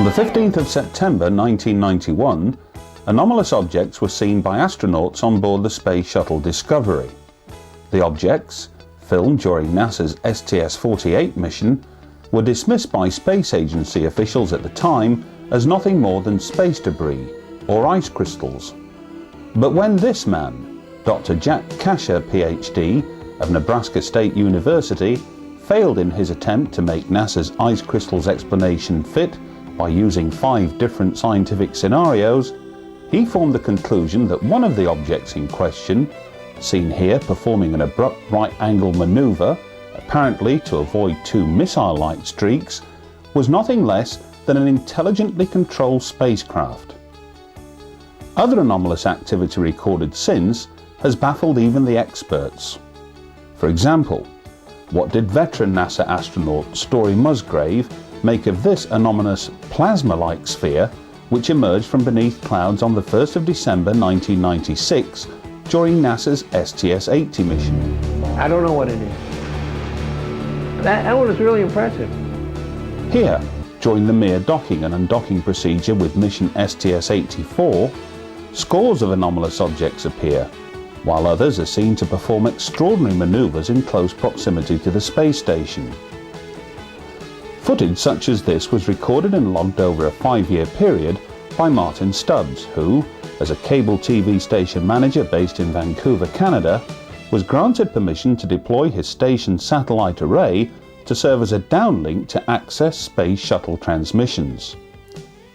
On the 15th of September 1991, anomalous objects were seen by astronauts on board the Space Shuttle Discovery. The objects, filmed during NASA's STS-48 mission, were dismissed by space agency officials at the time as nothing more than space debris or ice crystals. But when this man, Dr. Jack Kasher, PhD, of Nebraska State University, failed in his attempt to make NASA's ice crystals explanation fit by using 5 different scientific scenarios, he formed the conclusion that one of the objects in question, seen here performing an abrupt right-angle maneuver, apparently to avoid 2 missile-like streaks, was nothing less than an intelligently controlled spacecraft. Other anomalous activity recorded since has baffled even the experts. For example, what did veteran NASA astronaut Story Musgrave make of this anomalous plasma-like sphere which emerged from beneath clouds on the 1st of December 1996 during NASA's STS-80 mission? I don't know what it is. That one is really impressive. Here, during the mere docking and undocking procedure with mission STS-84, scores of anomalous objects appear, while others are seen to perform extraordinary maneuvers in close proximity to the space station. Footage such as this was recorded and logged over a 5-year period by Martin Stubbs, who, as a cable TV station manager based in Vancouver, Canada, was granted permission to deploy his station's satellite array to serve as a downlink to access space shuttle transmissions.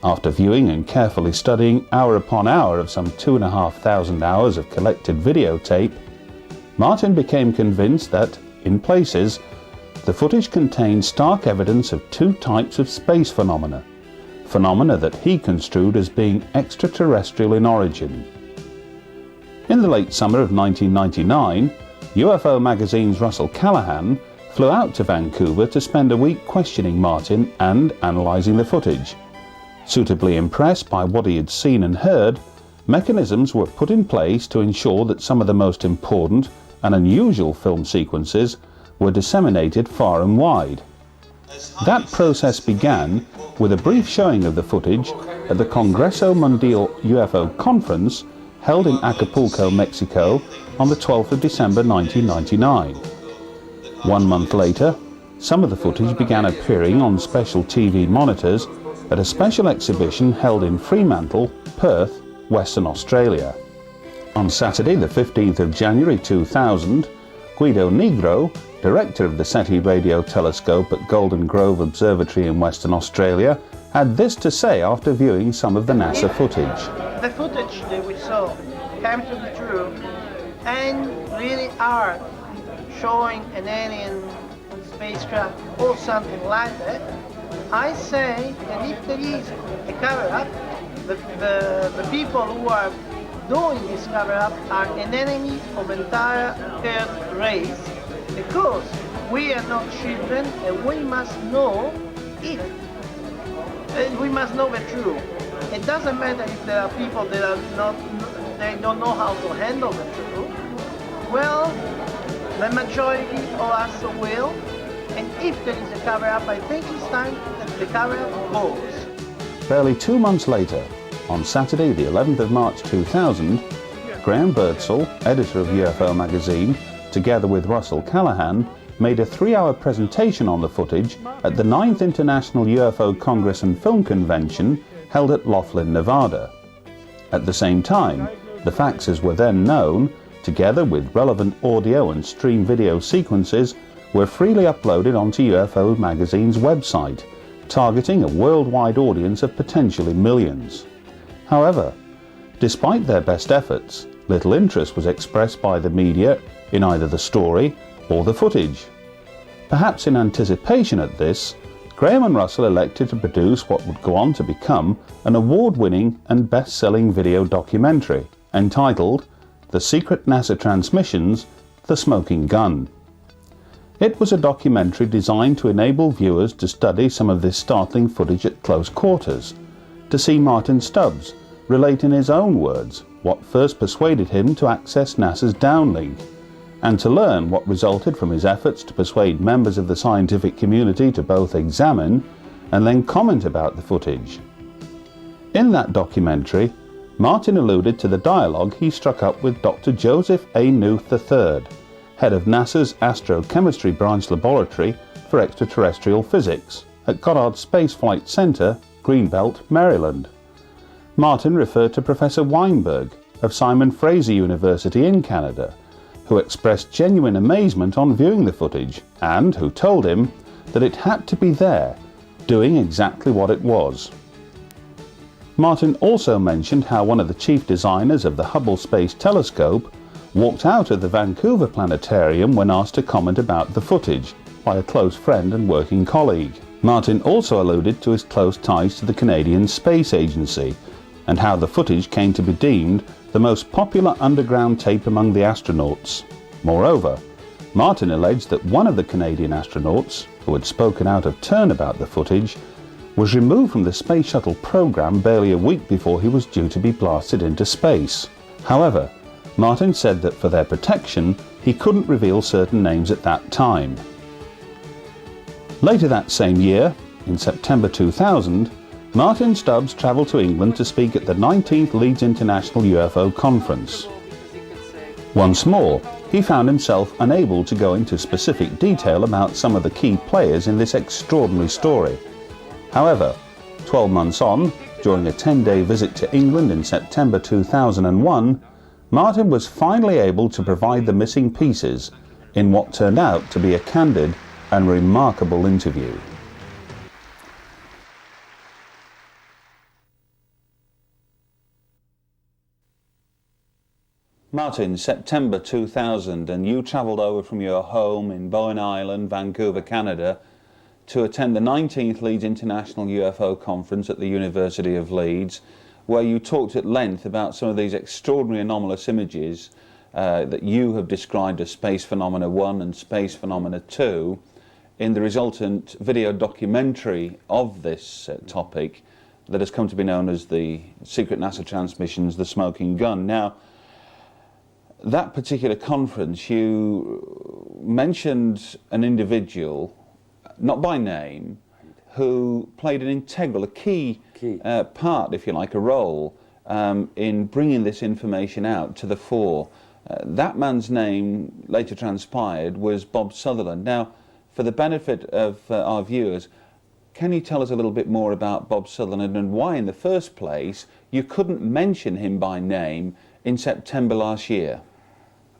After viewing and carefully studying hour upon hour of some 2,500 hours of collected videotape, Martin became convinced that, in places, the footage contained stark evidence of 2 types of space phenomena that he construed as being extraterrestrial in origin. In the late summer of 1999, UFO Magazine's Russell Callahan flew out to Vancouver to spend a week questioning Martin and analysing the footage. Suitably impressed by what he had seen and heard, mechanisms were put in place to ensure that some of the most important and unusual film sequences were disseminated far and wide. That process began with a brief showing of the footage at the Congreso Mundial UFO Conference held in Acapulco, Mexico on the 12th of December 1999. 1 month later, some of the footage began appearing on special TV monitors at a special exhibition held in Fremantle, Perth, Western Australia. On Saturday the 15th of January 2000, Guido Nigro, director of the SETI radio telescope at Golden Grove Observatory in Western Australia, had this to say after viewing some of the NASA footage. The footage that we saw came to be true and really are showing an alien spacecraft or something like that. I say that if there is a cover-up, the people who are doing this cover-up are an enemy of entire Earth race, because we are not children and we must know it. We must know the truth. It doesn't matter if there are people that are they don't know how to handle the truth. Well, the majority of us will, and if there is a cover-up, I think it's time that the cover-up goes. Barely 2 months later, on Saturday the 11th of March 2000, Graham Birdsall, editor of UFO Magazine, together with Russell Callahan, made a 3-hour presentation on the footage at the 9th International UFO Congress and Film Convention held at Laughlin, Nevada. At the same time, the facts as were then known, together with relevant audio and stream video sequences, were freely uploaded onto UFO Magazine's website, targeting a worldwide audience of potentially millions. However, despite their best efforts, little interest was expressed by the media in either the story or the footage. Perhaps in anticipation at this, Graham and Russell elected to produce what would go on to become an award-winning and best-selling video documentary entitled The Secret NASA Transmissions: The Smoking Gun. It was a documentary designed to enable viewers to study some of this startling footage at close quarters, to see Martin Stubbs relate in his own words what first persuaded him to access NASA's downlink, and to learn what resulted from his efforts to persuade members of the scientific community to both examine and then comment about the footage. In that documentary, Martin alluded to the dialogue he struck up with Dr. Joseph A. Knuth III, head of NASA's Astrochemistry Branch Laboratory for Extraterrestrial Physics at Goddard Space Flight Center, Greenbelt, Maryland. Martin referred to Professor Weinberg of Simon Fraser University in Canada, who expressed genuine amazement on viewing the footage and who told him that it had to be there, doing exactly what it was. Martin also mentioned how one of the chief designers of the Hubble Space Telescope walked out of the Vancouver Planetarium when asked to comment about the footage by a close friend and working colleague. Martin also alluded to his close ties to the Canadian Space Agency and how the footage came to be deemed the most popular underground tape among the astronauts. Moreover, Martin alleged that one of the Canadian astronauts, who had spoken out of turn about the footage, was removed from the Space Shuttle program barely a week before he was due to be blasted into space. However, Martin said that for their protection, he couldn't reveal certain names at that time. Later that same year, in September 2000, Martin Stubbs travelled to England to speak at the 19th Leeds International UFO Conference. Once more, he found himself unable to go into specific detail about some of the key players in this extraordinary story. However, 12 months on, during a 10-day visit to England in September 2001, Martin was finally able to provide the missing pieces in what turned out to be a candid and remarkable interview. Martin, September 2000, and you travelled over from your home in Bowen Island, Vancouver, Canada, to attend the 19th Leeds International UFO Conference at the University of Leeds, where you talked at length about some of these extraordinary anomalous images that you have described as Space Phenomena 1 and Space Phenomena 2 in the resultant video documentary of this topic that has come to be known as the Secret NASA Transmissions, The Smoking Gun. Now, that particular conference, you mentioned an individual, not by name, who played an integral, a key part, if you like, a role in bringing this information out to the fore. That man's name, later transpired, was Bob Sutherland. Now, for the benefit of our viewers, can you tell us a little bit more about Bob Sutherland and why, in the first place, you couldn't mention him by name in September last year?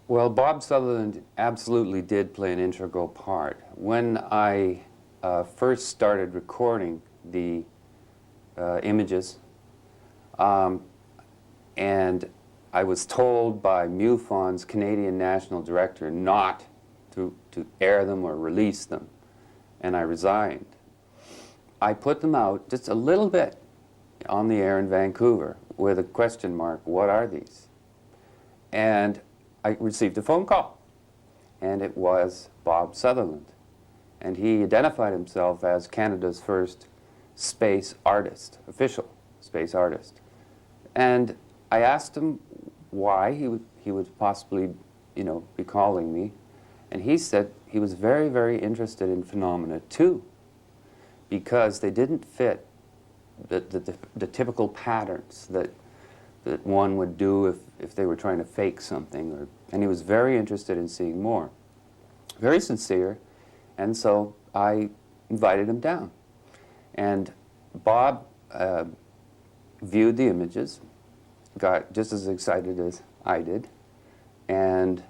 Well, Bob Sutherland absolutely did play an integral part. When I first started recording the images, and I was told by MUFON's Canadian National Director not to air them or release them, and I resigned. I put them out just a little bit on the air in Vancouver with a question mark, what are these? And I received a phone call, and it was Bob Sutherland. And he identified himself as Canada's first space artist, official space artist. And I asked him why he would possibly, be calling me. And he said he was very, very interested in Phenomena 2 because they didn't fit the typical patterns that one would do if they were trying to fake something. And he was very interested in seeing more. Very sincere. And so I invited him down. And Bob viewed the images, got just as excited as I did, and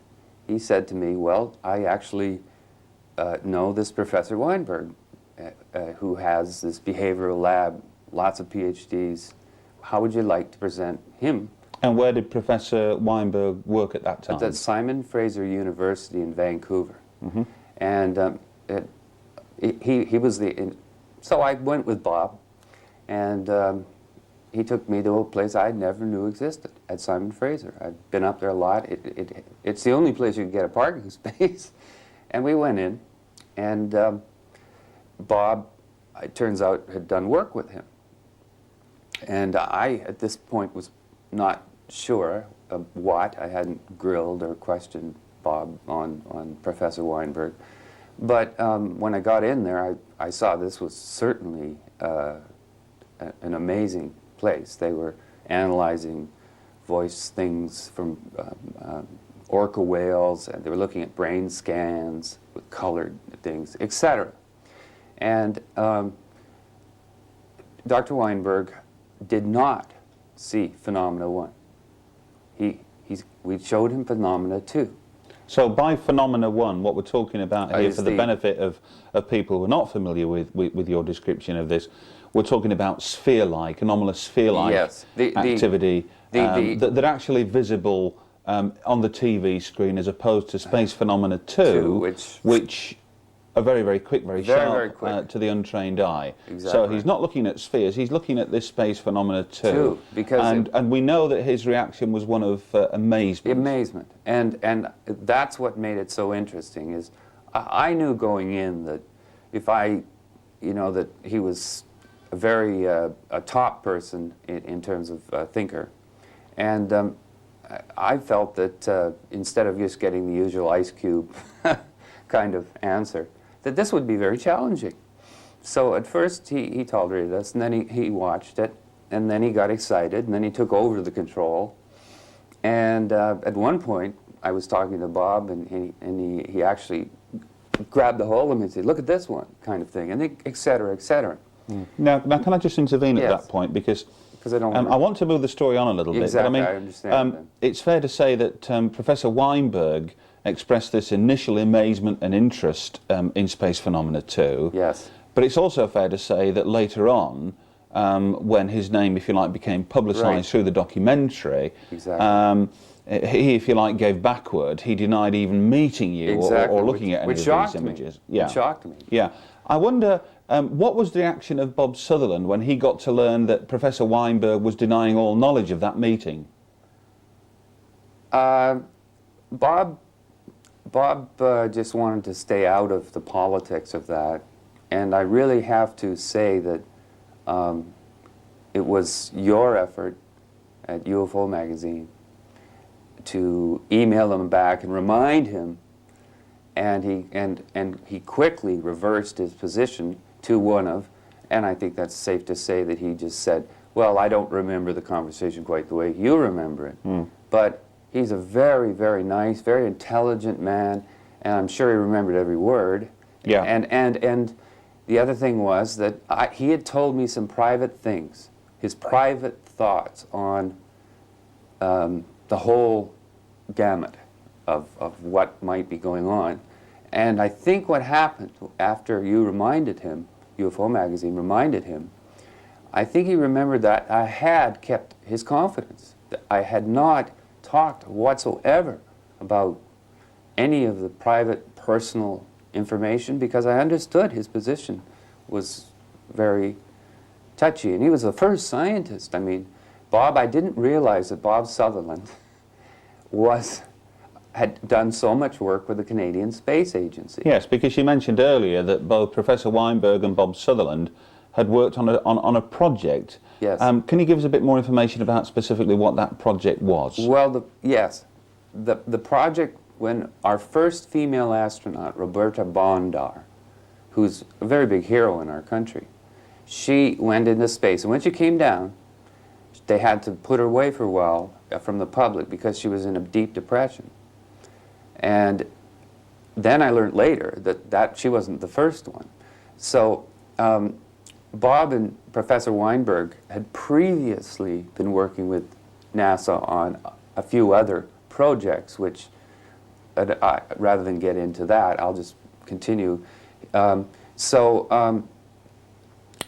he said to me, well, I actually know this Professor Weinberg, who has this behavioral lab, lots of PhDs. How would you like to present him? And where did Professor Weinberg work at that time? At Simon Fraser University in Vancouver. Mm-hmm. And he was so I went with Bob, and he took me to a place I never knew existed, at Simon Fraser. I'd been up there a lot. It's the only place you can get a parking space. And we went in, and Bob, it turns out, had done work with him. And I, at this point, was not sure of what. I hadn't grilled or questioned Bob on Professor Weinberg. But when I got in there, I saw this was certainly an amazing place. They were analyzing voice things from orca whales, and they were looking at brain scans with colored things, etc. And Dr. Weinberg did not see phenomena 1. We showed him phenomena 2. So by phenomena 1, what we're talking about here, Is for the benefit of people who are not familiar with your description of this, we're talking about sphere-like, anomalous sphere-like Yes. activity that are actually visible on the TV screen, as opposed to space phenomena 2, which are very, very quick, very sharp, very quick. to the untrained eye. Exactly. So he's not looking at spheres, he's looking at this space phenomena 2. And we know that his reaction was one of amazement. Amazement. And that's what made it so interesting, is I knew going in that if that he was a very a top person in terms of thinker. And I felt that instead of just getting the usual ice cube kind of answer, that this would be very challenging. So at first he tolerated us, and then he watched it, and then he got excited, and then he took over the control. And at one point, I was talking to Bob, and he actually grabbed the whole of me and said, "Look at this one," kind of thing, and et cetera, et cetera. Now, can I just intervene at that point, because I don't I want to move the story on a little bit. But I mean, I understand. it's fair to say that Professor Weinberg expressed this initial amazement and interest in space phenomena 2. Yes. But it's also fair to say that later on, when his name, if you like, became publicised through the documentary, he, if you like, gave backward. He denied even meeting you or looking at any of these images. Which shocked me. Yeah. I wonder, what was the reaction of Bob Sutherland when he got to learn that Professor Weinberg was denying all knowledge of that meeting? Bob just wanted to stay out of the politics of that, and I really have to say that it was your effort at UFO Magazine to email him back and remind him, and he quickly reversed his position to one of, and I think that's safe to say that he just said, "Well, I don't remember the conversation quite the way you remember it," but he's a very, very nice, very intelligent man, and I'm sure he remembered every word. Yeah. And the other thing was that he had told me some private things, his private thoughts on the whole gamut of what might be going on. And I think what happened after you reminded him, UFO Magazine reminded him, I think he remembered that I had kept his confidence. That I had not talked whatsoever about any of the private, personal information, because I understood his position was very touchy. And he was the first scientist. I mean, I didn't realize that Bob Sutherland had done so much work with the Canadian Space Agency. Yes, because you mentioned earlier that both Professor Weinberg and Bob Sutherland had worked on a project. Yes. Can you give us a bit more information about specifically what that project was? Well, yes. The project, when our first female astronaut, Roberta Bondar, who's a very big hero in our country, she went into space. And when she came down, they had to put her away for a while from the public because she was in a deep depression. And then I learned later that she wasn't the first one. So Bob and Professor Weinberg had previously been working with NASA on a few other projects, which, rather than get into that, I'll just continue.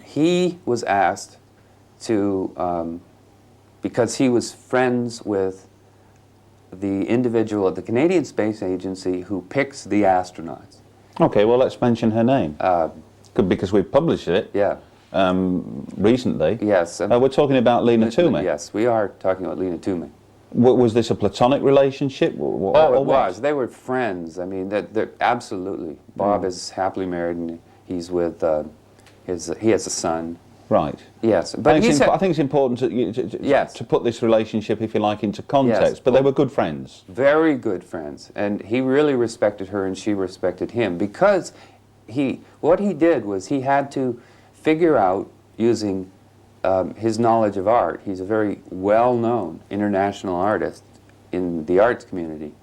He was asked to, because he was friends with the individual at the Canadian Space Agency who picks the astronauts. Okay, well, let's mention her name. Because we've published it. Yeah. Recently. Yes. We're talking about Lena Toomey. Yes, we are talking about Lena Toomey. Was this a platonic relationship? It was. They were friends. I mean, they're absolutely. Bob is happily married, and he's with he has a son. Right. Yes, but I think it's important to put this relationship, if you like, into context. Yes. But they were good friends. Very good friends, and he really respected her, and she respected him, because what he did was he had to figure out, using his knowledge of art. He's a very well-known international artist in the arts community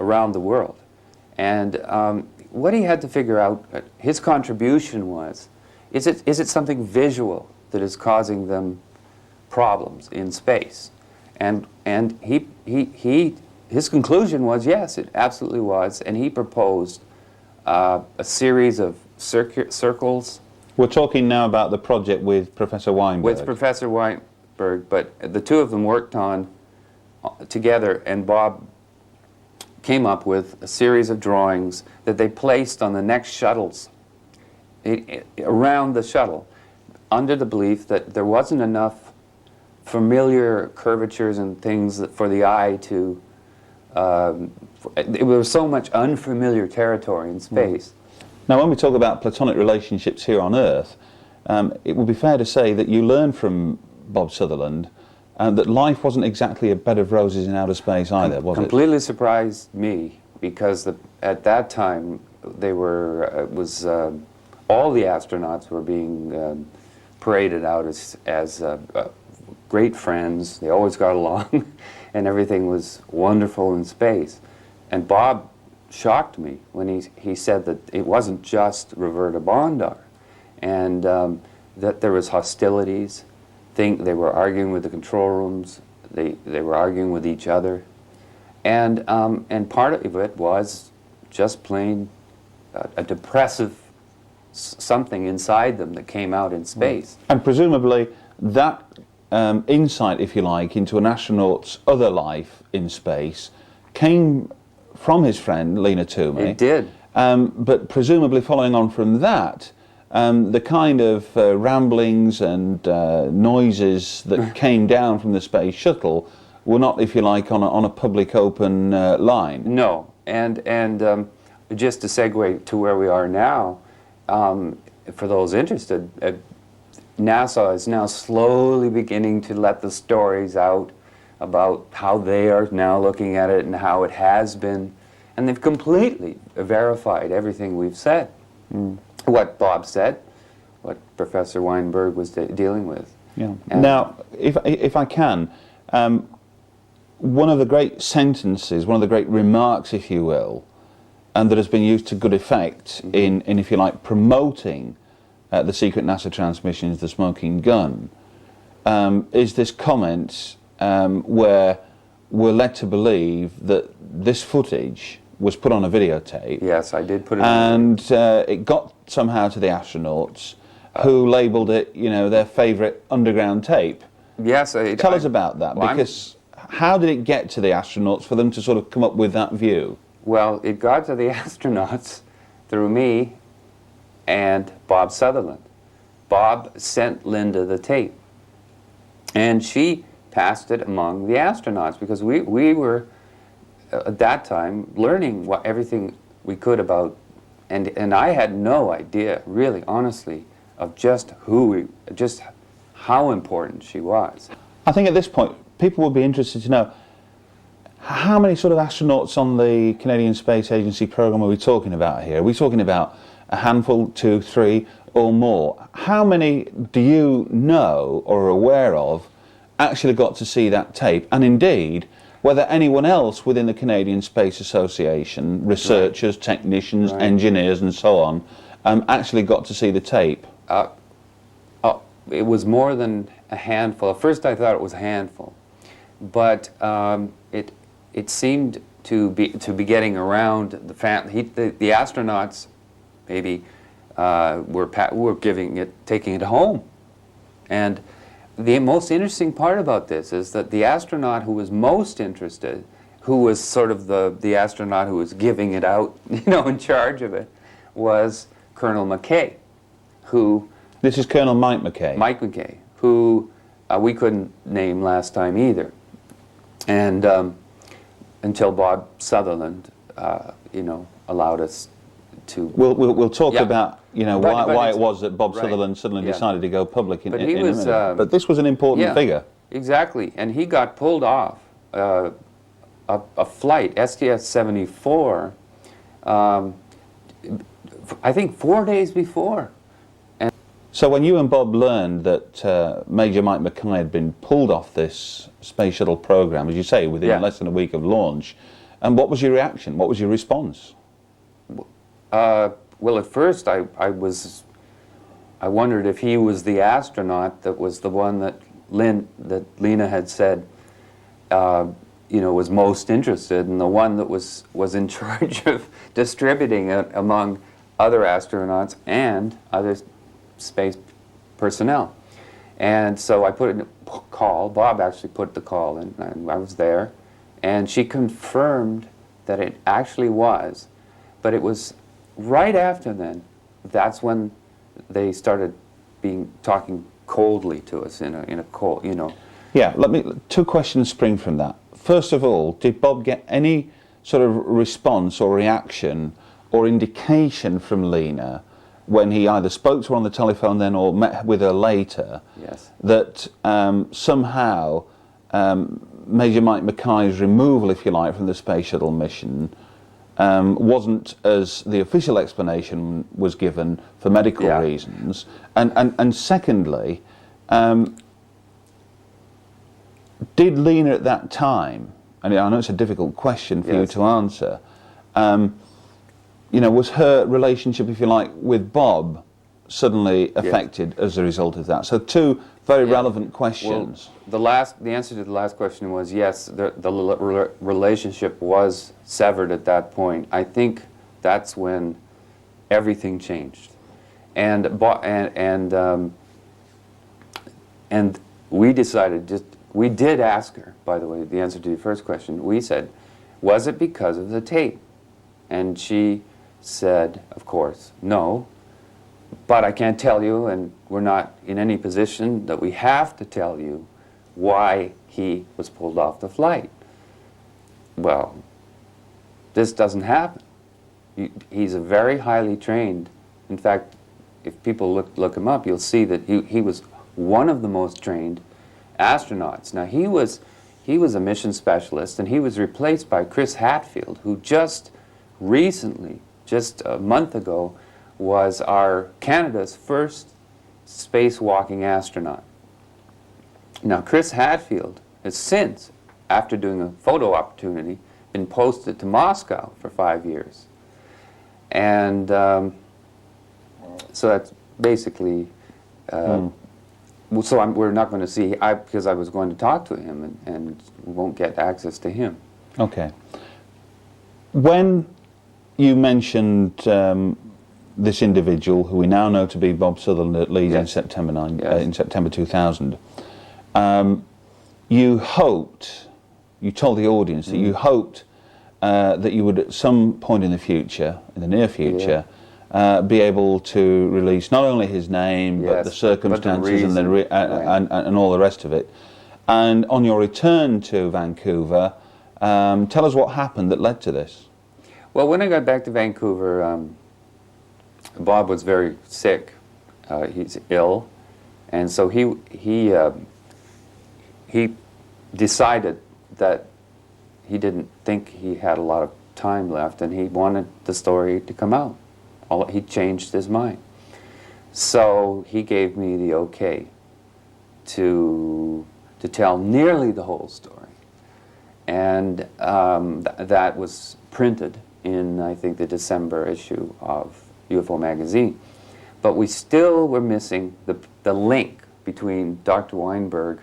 around the world. And what he had to figure out, his contribution was, is it something visual that is causing them problems in space? And his conclusion was, yes, it absolutely was. And he proposed a series of circles. We're talking now about the project with Professor Weinberg. With Professor Weinberg, but the two of them worked on together, and Bob came up with a series of drawings that they placed on the next shuttles, around the shuttle, under the belief that there wasn't enough familiar curvatures and things for the eye to, there was so much unfamiliar territory in space. Now, when we talk about platonic relationships here on Earth, it would be fair to say that you learned from Bob Sutherland that life wasn't exactly a bed of roses in outer space either, was it? Completely surprised me, because at that time they were, all the astronauts were being paraded out as great friends. They always got along, and everything was wonderful in space. And Bob shocked me when he said that it wasn't just Roberta Bondar, and that there was hostilities. They were arguing with the control rooms. They were arguing with each other, and part of it was just plain a depressive something inside them that came out in space. And presumably that insight, if you like, into an astronaut's other life in space came from his friend Lena Toomey. It did. But presumably following on from that, the kind of ramblings and noises that came down from the space shuttle were not, if you like, on a public open line. No, and just to segue to where we are now, for those interested, NASA is now slowly beginning to let the stories out about how they are now looking at it and how it has been, and they've completely verified everything we've said. What Bob said, what Professor Weinberg was dealing with. Yeah. Now, if I can, one of the great sentences, one of the great remarks, if you will, and that has been used to good effect in, if you like, promoting the secret NASA transmissions, the smoking gun, is this comment where we're led to believe that this footage was put on a videotape. Yes, I did put it and it got somehow to the astronauts, who labelled it, you know, their favourite underground tape. Yes. Tell us about that, well, because how did it get to the astronauts for them to sort of come up with that view? Well, it got to the astronauts through me and Bob Sutherland. Bob sent Linda the tape, and she passed it among the astronauts, because we were at that time learning everything we could about, and I had no idea, really, honestly, of just how important she was. I think at this point people would be interested to know, how many sort of astronauts on the Canadian Space Agency program are we talking about here? Are we talking about a handful, 2, 3, or more? How many do you know or are aware of actually got to see that tape? And indeed, whether anyone else within the Canadian Space Association, researchers, technicians, engineers and so on, actually got to see the tape? It was more than a handful. At first I thought it was a handful, but it seemed to be getting around the astronauts maybe were taking it home. And the most interesting part about this is that the astronaut who was most interested, who was sort of the astronaut who was giving it out, you know, in charge of it, was Colonel McKay, who... This is Colonel Mike McKay. Mike McKay, who we couldn't name last time either. And until Bob Sutherland, you know, allowed us to... We'll talk about, you know, why it was that Bob Sutherland suddenly decided to go public in a minute. But this was an important figure. Exactly, and he got pulled off a flight, STS-74, I think 4 days before. So when you and Bob learned that Major Mike Mackay had been pulled off this space shuttle program, as you say, within Yeah. less than a week of launch, and what was your reaction? What was your response? Well, at first I wondered if he was the astronaut that was the one that Lena had said, you know, was most interested, and the one that was in charge of distributing it among other astronauts and other space personnel. And so I put in a call. Bob actually put the call in, and I was there, and she confirmed that it actually was. But it was right after then, that's when they started talking coldly to us in a cold, you know. Yeah, two questions spring from that. First of all, did Bob get any sort of response or reaction or indication from Lena when he either spoke to her on the telephone then or met with her later, Yes. that somehow Major Mike Mackay's removal, if you like, from the space shuttle mission wasn't, as the official explanation was given, for medical Yeah. reasons? And secondly, did Lena at that time, and I know it's a difficult question for you Yes. to answer, you know, was her relationship, if you like, with Bob suddenly affected as a result of that? So two very Yeah. relevant questions. Well, the answer to the last question was yes, the relationship was severed at that point. I think that's when everything changed. And we decided, we did ask her, by the way, the answer to your first question. We said, was it because of the tape? And she said, of course, no, but I can't tell you, and we're not in any position that we have to tell you why he was pulled off the flight. Well, this doesn't happen. He's a very highly trained, in fact, if people look him up, you'll see that he was one of the most trained astronauts. Now, he was a mission specialist, and he was replaced by Chris Hadfield, who just recently, just a month ago, was Canada's first spacewalking astronaut. Now, Chris Hadfield has since, after doing a photo opportunity, been posted to Moscow for 5 years. And so that's basically, so we're not going to see, because I was going to talk to him, and we won't get access to him. Okay. When you mentioned this individual, who we now know to be Bob Sutherland at Leeds in Yes. in September 2000, you told the audience that you hoped that you would at some point in the future, in the near future, be able to release not only his name, but Yes, the circumstances but the reason, and all the rest of it. And on your return to Vancouver, tell us what happened that led to this. Well, when I got back to Vancouver, Bob was very sick. He's ill, and so he decided that he didn't think he had a lot of time left, and he wanted the story to come out. He changed his mind. So he gave me the okay to tell nearly the whole story. And that was printed in, I think, the December issue of UFO Magazine. But we still were missing the link between Dr. Weinberg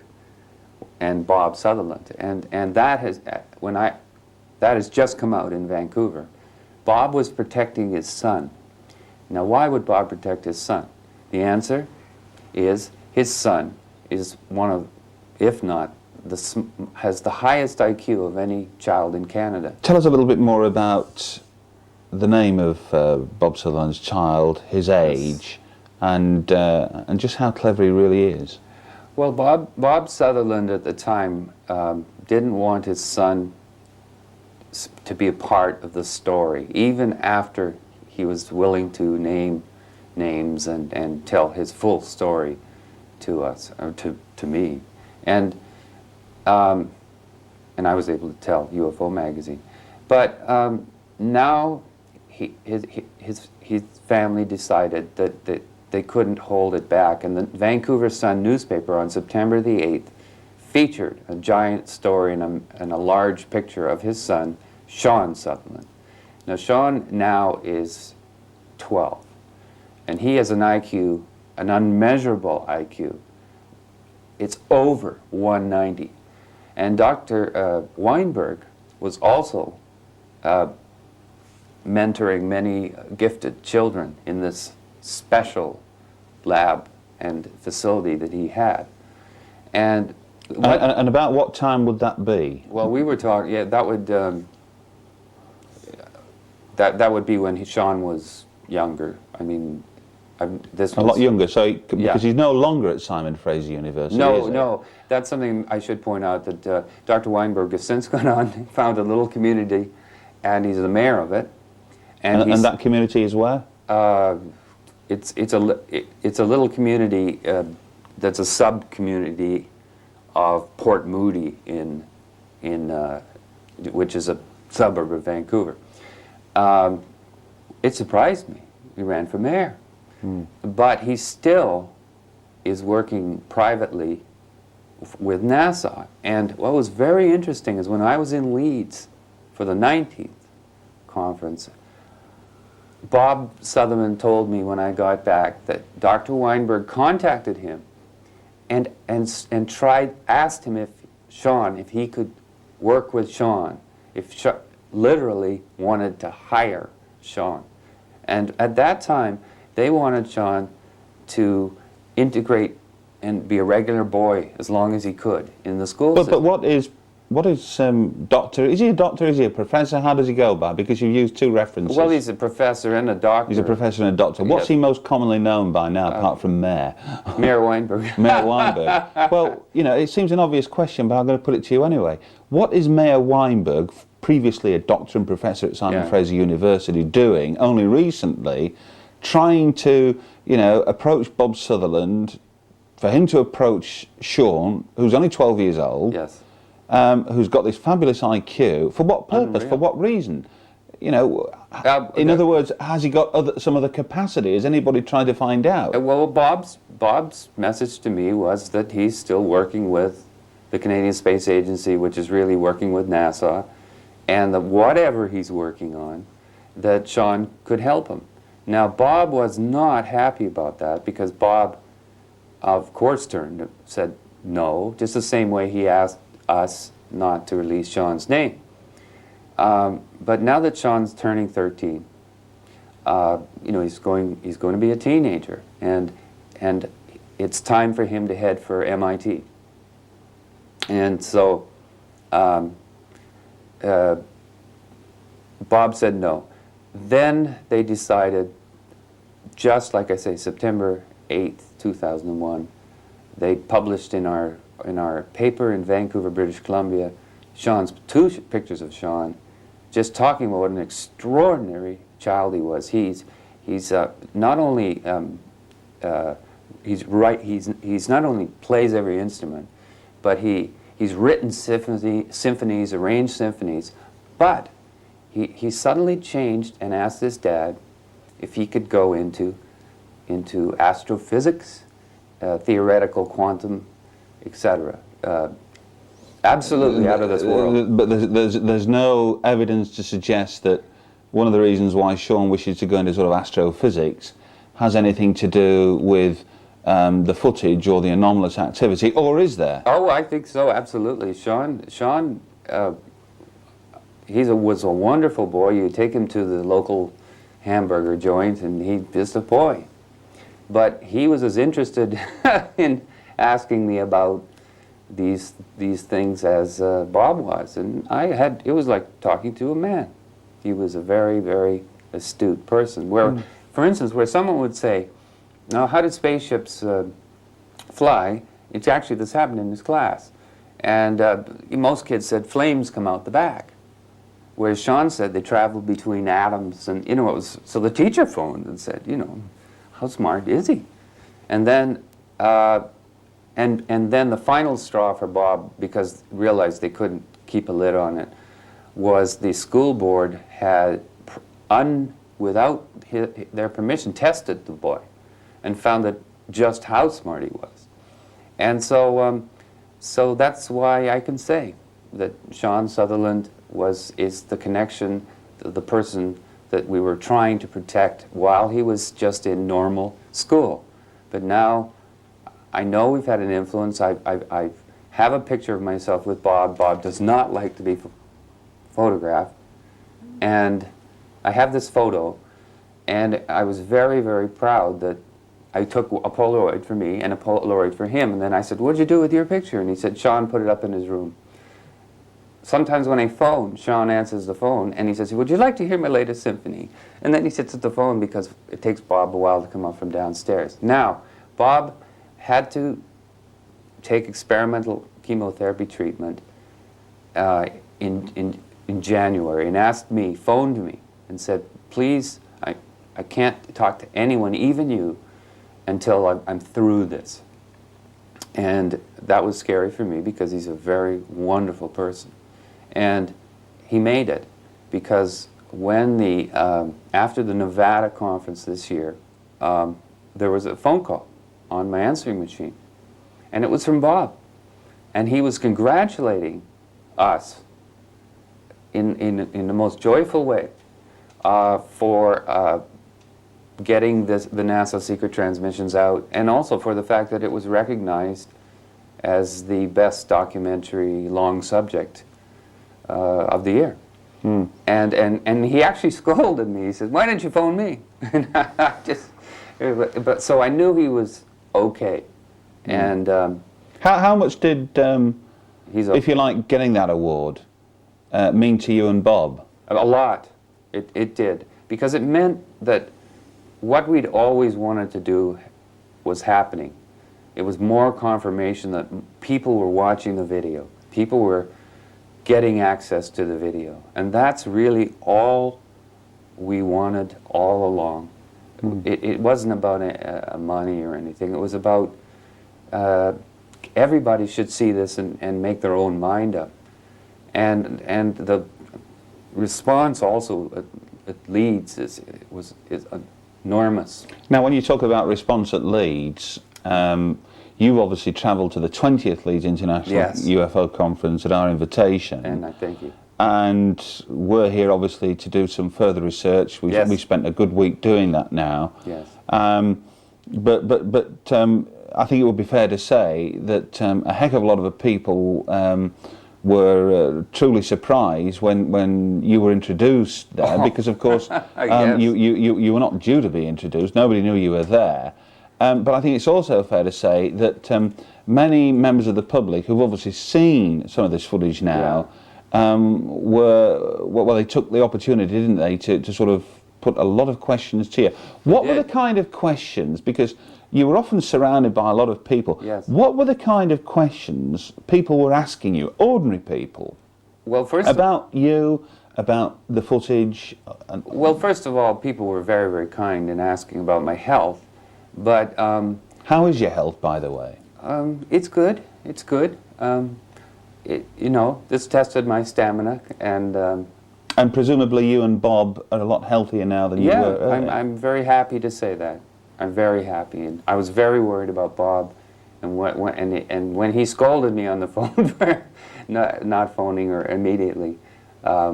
and Bob Sutherland. And that has just come out in Vancouver. Bob was protecting his son. Now, why would Bob protect his son? The answer is his son is one of, if not, has the highest IQ of any child in Canada. Tell us a little bit more about the name of Bob Sutherland's child, his age, and just how clever he really is. Well, Bob Sutherland at the time didn't want his son to be a part of the story, even after he was willing to name names and tell his full story to us, or to me. And I was able to tell UFO Magazine. But now his family decided that they couldn't hold it back, and the Vancouver Sun newspaper on September the 8th featured a giant story and a large picture of his son, Sean Sutherland. Now, Sean now is 12, and he has an IQ, an unmeasurable IQ. It's over 190. And Dr. Weinberg was also mentoring many gifted children in this special lab and facility that he had. And about what time would that be? well, we were talking, yeah, that would that would be when Sean was younger. I mean, this A lot younger, so because Yeah. he's no longer at Simon Fraser University. No, is he? no. That's something I should point out, that Dr. Weinberg has since gone on and found a little community, and he's the mayor of it. And that community is where? It's a little community that's a sub-community of Port Moody which is a suburb of Vancouver. It surprised me. He ran for mayor. But he still is working privately with NASA. And what was very interesting is when I was in Leeds for the 19th conference, Bob Sutherland told me when I got back that Dr. Weinberg contacted him and asked him if he could work with Sean, literally wanted to hire Sean. And at that time, they wanted Sean to integrate and be a regular boy as long as he could in the school system. But what is doctor? Is he a doctor? Is he a professor? How does he go by? Because you've used two references. Well, he's a professor and a doctor. He's a professor and a doctor. What's he most commonly known by now, apart from mayor? Mayor Weinberg. Mayor Weinberg. Well, you know, it seems an obvious question, but I'm going to put it to you anyway. What is Mayor Weinberg, previously a doctor and professor at Simon Fraser University, doing only recently, trying to, you know, approach Bob Sutherland, for him to approach Sean, who's only 12 years old, Yes. who's got this fabulous IQ, for what purpose, Unreal. for what reason? You know, in other words, has he got some other capacity? Has anybody tried to find out? Well, Bob's message to me was that he's still working with the Canadian Space Agency, which is really working with NASA, and that whatever he's working on, that Sean could help him. Now, Bob was not happy about that, because Bob, of course, said no, just the same way he asked us not to release Sean's name. But now that Sean's turning 13, you know, he's going to be a teenager, and it's time for him to head for MIT. And so Bob said no. Then they decided, just like I say, September 8th, 2001, they published in our paper in Vancouver, British Columbia, two pictures of Sean, just talking about what an extraordinary child he was. He's not only he's not only plays every instrument, but he's written symphonies, arranged symphonies, but he suddenly changed and asked his dad if he could go into astrophysics, theoretical quantum, etc. Absolutely out of this world. But there's no evidence to suggest that one of the reasons why Sean wishes to go into sort of astrophysics has anything to do with the footage or the anomalous activity, or is there? Oh, I think so, absolutely. Sean was a wonderful boy. You take him to the local hamburger joint, and he's just a boy. But he was as interested in asking me about these things as Bob was, and it was like talking to a man. He was a very, very astute person. Where, for instance, where someone would say, "Now, how did spaceships fly?" It's actually, this happened in his class, and most kids said flames come out the back. Whereas Sean said they traveled between atoms, and it was, so the teacher phoned and said, how smart is he? And then and then the final straw for Bob, because realized they couldn't keep a lid on it, was the school board had without their permission, tested the boy and found that just how smart he was. And so that's why I can say that Sean Sutherland is the connection, the person that we were trying to protect while he was just in normal school. But now I know we've had an influence. I have a picture of myself with Bob. Bob does not like to be photographed. And I have this photo, and I was very, very proud that I took a Polaroid for me and a Polaroid for him. And then I said, "What'd you do with your picture?" And he said, "Sean put it up in his room." Sometimes when I phone, Sean answers the phone, and he says, "Would you like to hear my latest symphony?" And then he sits at the phone because it takes Bob a while to come up from downstairs. Now, Bob had to take experimental chemotherapy treatment in January, and asked me, phoned me, and said, "Please, I can't talk to anyone, even you, until I'm through this." And that was scary for me because he's a very wonderful person. And he made it, because when after the Nevada conference this year, there was a phone call on my answering machine, and it was from Bob, and he was congratulating us in the most joyful way for getting the NASA secret transmissions out, and also for the fact that it was recognized as the best documentary long subject of the year. And he actually scolded me. He said, "Why didn't you phone me?" And I just, but so I knew he was okay. And How much did, he's if you like, getting that award mean to you and Bob? a lot. It did, because it meant that what we'd always wanted to do was happening. It was more confirmation that people were watching the video. People were getting access to the video. And that's really all we wanted all along. It wasn't about money or anything. It was about everybody should see this and make their own mind up. And the response also at Leeds is enormous. Now, when you talk about response at Leeds, you've obviously travelled to the 20th Leeds International Yes. UFO Conference at our invitation. And I thank you. And we're here obviously to do some further research. We spent a good week doing that now. Yes. But I think it would be fair to say that a heck of a lot of people were truly surprised when you were introduced there, because of course Yes. you were not due to be introduced. Nobody knew you were there. But I think it's also fair to say that many members of the public who've obviously seen some of this footage now they took the opportunity, didn't they, to sort of put a lot of questions to you. What were the kind of questions, because you were often surrounded by a lot of people, Yes. what were the kind of questions people were asking you, ordinary people, Well, about you, about the footage? Well, first of all, people were very, very kind in asking about my health, but how is your health, by the way? it's good. It's good. This tested my stamina, And presumably you and Bob are a lot healthier now than you were earlier. Yeah, I'm very happy to say that. I'm very happy, and I was very worried about Bob, and when he scolded me on the phone for not phoning her immediately, I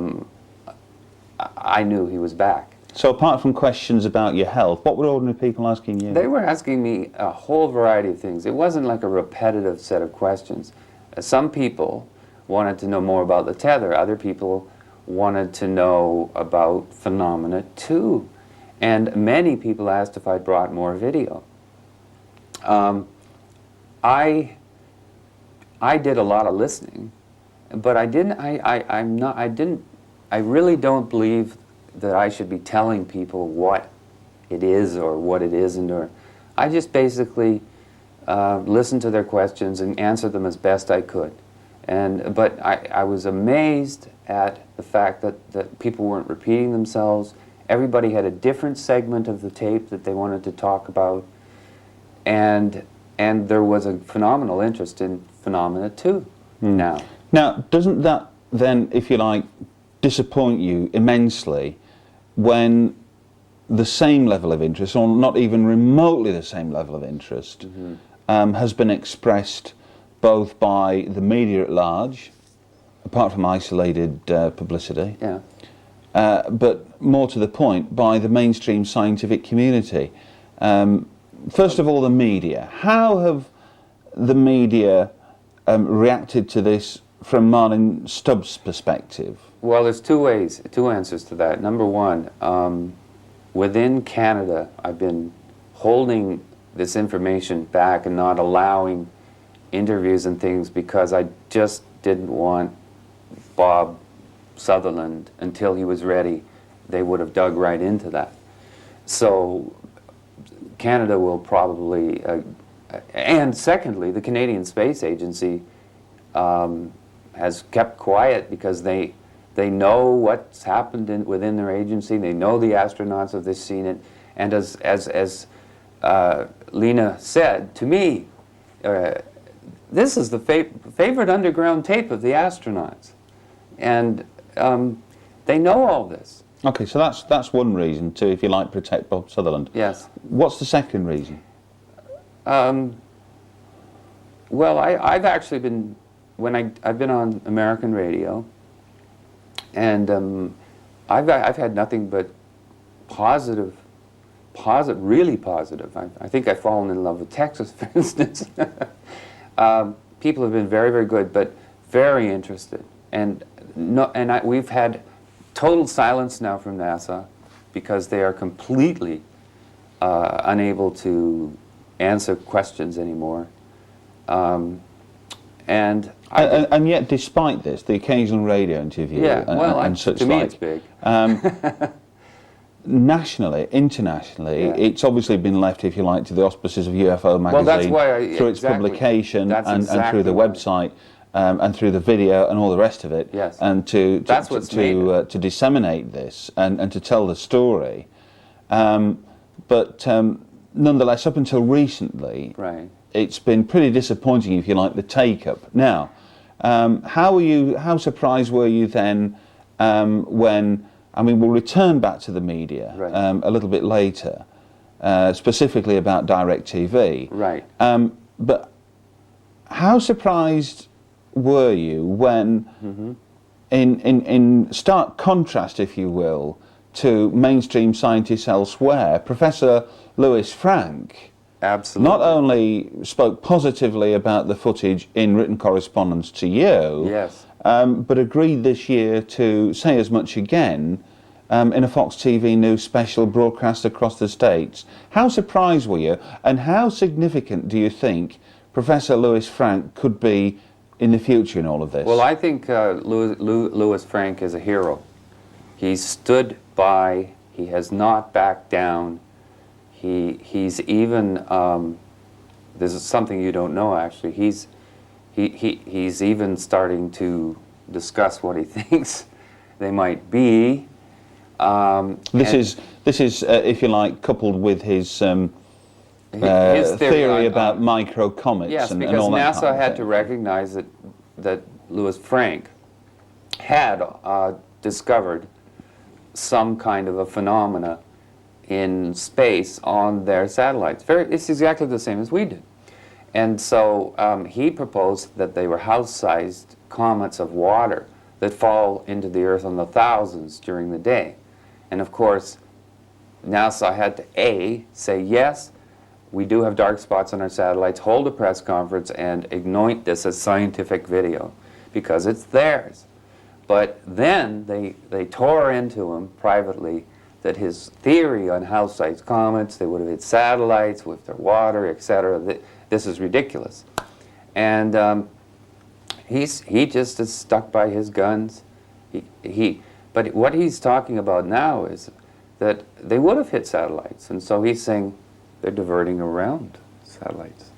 knew he was back. So apart from questions about your health, what were ordinary people asking you? They were asking me a whole variety of things. It wasn't like a repetitive set of questions. Some people wanted to know more about the tether. Other people wanted to know about Phenomena 2. And many people asked if I brought more video. I did a lot of listening, but I really don't believe that I should be telling people what it is or what it isn't. Or I just basically listened to their questions and answered them as best I could. But I was amazed at the fact that people weren't repeating themselves. Everybody had a different segment of the tape that they wanted to talk about, and there was a phenomenal interest in Phenomena 2 now. Now, doesn't that then, if you like, disappoint you immensely when the same level of interest, or not even remotely the same level of interest, has been expressed both by the media at large, apart from isolated publicity, Yeah. but more to the point, by the mainstream scientific community. First of all, the media. How have the media reacted to this from Martin Stubbs' perspective? Well, there's two answers to that. Number one, within Canada, I've been holding this information back and not allowing interviews and things because I just didn't want Bob Sutherland, until he was ready, they would have dug right into that. So Canada will probably, and secondly, the Canadian Space Agency has kept quiet because they know what's happened within their agency. They know the astronauts have seen it, and as Lena said to me, this is the favorite underground tape of the astronauts, and they know all this. Okay, so that's one reason to, if you like, protect Bob Sutherland. Yes. What's the second reason? Well, I've actually been, I've been on American radio, and I've had nothing but really positive. I think I've fallen in love with Texas, for instance. People have been very, very good, but very interested, and we've had total silence now from NASA because they are completely unable to answer questions anymore. And yet, despite this, the occasional radio interview and such to me like, it's big. Nationally, internationally, it's obviously been left, if you like, to the auspices of UFO magazine, that's why through its publication and through the website, and through the video and all the rest of it, Yes. and to disseminate this and to tell the story. But nonetheless, up until recently, Right. it's been pretty disappointing, if you like, the take-up. Now, how surprised were you then when, I mean, we'll return back to the media Right. a little bit later, specifically about DirecTV. Right. But how surprised were you when, in stark contrast, if you will, to mainstream scientists elsewhere, Professor Louis Frank Absolutely. not only spoke positively about the footage in written correspondence to you, Yes. but agreed this year to say as much again in a Fox TV News special broadcast across the States. How surprised were you, and how significant do you think Professor Louis Frank could be in the future in all of this? Well, I think Louis Frank is a hero. He stood by. He has not backed down. He's even. This is something you don't know, actually. He's even starting to discuss what he thinks they might be. This is, if you like, coupled with his theory about microcomets. Yes, and because all that NASA kind of had thing. to recognize that Louis Frank had discovered some kind of a phenomena in space on their satellites. It's exactly the same as we did. And so he proposed that they were house-sized comets of water that fall into the Earth in the thousands during the day. And of course, NASA had to say, yes, we do have dark spots on our satellites, hold a press conference and anoint this as scientific video, because it's theirs. But then they tore into him privately that his theory on house-sized comets, they would have hit satellites with their water, etc., this is ridiculous. And he just is stuck by his guns. But what he's talking about now is that they would have hit satellites, and so he's saying they're diverting around satellites.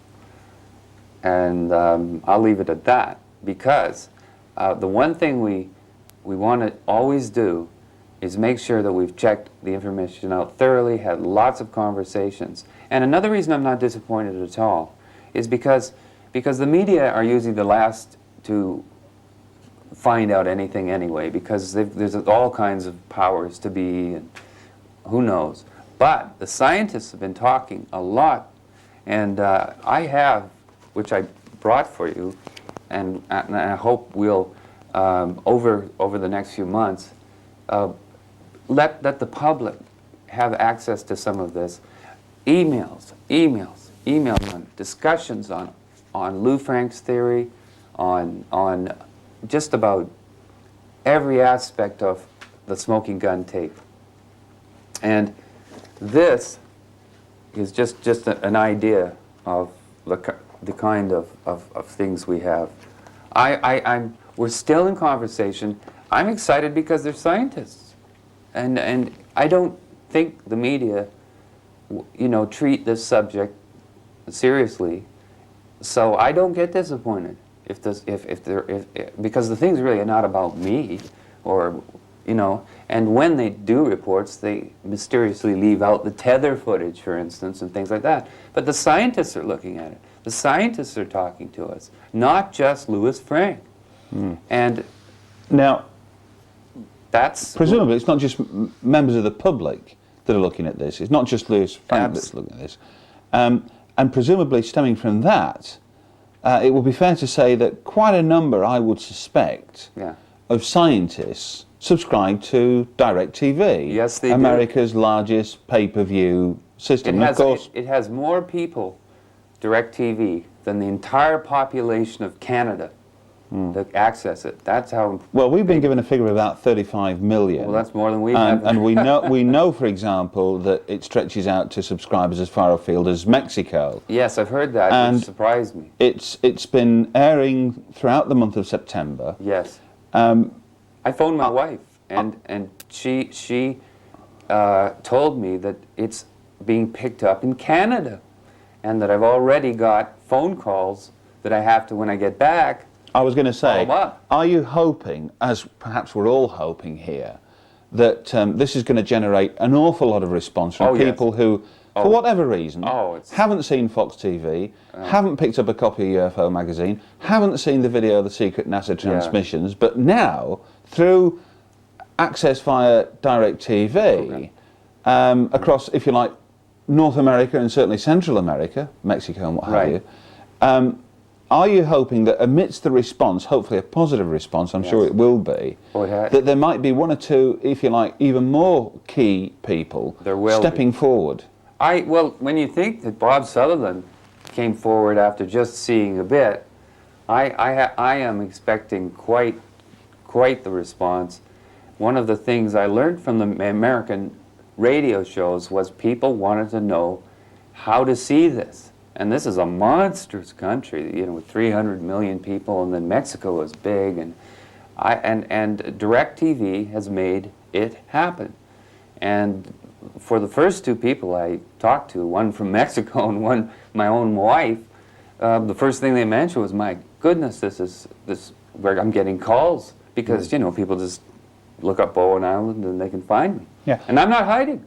And I'll leave it at that, because the one thing we want to always do is make sure that we've checked the information out thoroughly, had lots of conversations. And another reason I'm not disappointed at all is because the media are usually the last to find out anything anyway, because there's all kinds of powers to be, and who knows. But the scientists have been talking a lot, and I have, which I brought for you, and I hope we'll, over the next few months, let the public have access to some of this. Emails on discussions on Lou Frank's theory, on just about every aspect of the Smoking Gun tape. And this is just an idea of the kind of things we have. We're still in conversation. I'm excited because they're scientists. And I don't think the media, treat this subject seriously. So I don't get disappointed because the things really are not about me, or and when they do reports, they mysteriously leave out the tether footage, for instance, and things like that. But the scientists are looking at it. The scientists are talking to us, not just Louis Frank. And now, that's presumably it's not just members of the public that are looking at this. It's not just Louis Frank that's looking at this. And presumably stemming from that, it would be fair to say that quite a number, I would suspect, of scientists subscribe to DirecTV. Yes, they America's largest pay-per-view system. Of course, it has more people, DirecTV, than the entire population of Canada that access it. That's how. Well, we've been given a figure of about 35 million. Well, that's more than we have. And we know, for example, that it stretches out to subscribers as far afield as Mexico. Yes, I've heard that. And which surprised me. It's been airing throughout the month of September. Yes. I phoned my wife, and she told me that it's being picked up in Canada, and that I've already got phone calls that I have to, when I get back. I was going to say, follow up. Are you hoping, as perhaps we're all hoping here, that this is going to generate an awful lot of response from people who, for whatever reason, haven't seen Fox TV, haven't picked up a copy of UFO magazine, haven't seen the video of the secret NASA transmissions, but now, through access via DirecTV, across, if you like, North America and certainly Central America, Mexico and what have you, are you hoping that amidst the response, hopefully a positive response, I'm sure it will be, that there might be one or two, if you like, even more key people stepping forward? Well, when you think that Bob Sutherland came forward after just seeing a bit, I am expecting quite the response. One of the things I learned from the American radio shows was people wanted to know how to see this. And this is a monstrous country, with 300 million people, and then Mexico is big, and DirecTV has made it happen. And for the first two people I talked to, one from Mexico and one my own wife, the first thing they mentioned was, "My goodness, this where I'm getting calls," because people just look up Bowen Island and they can find me. Yeah. And I'm not hiding,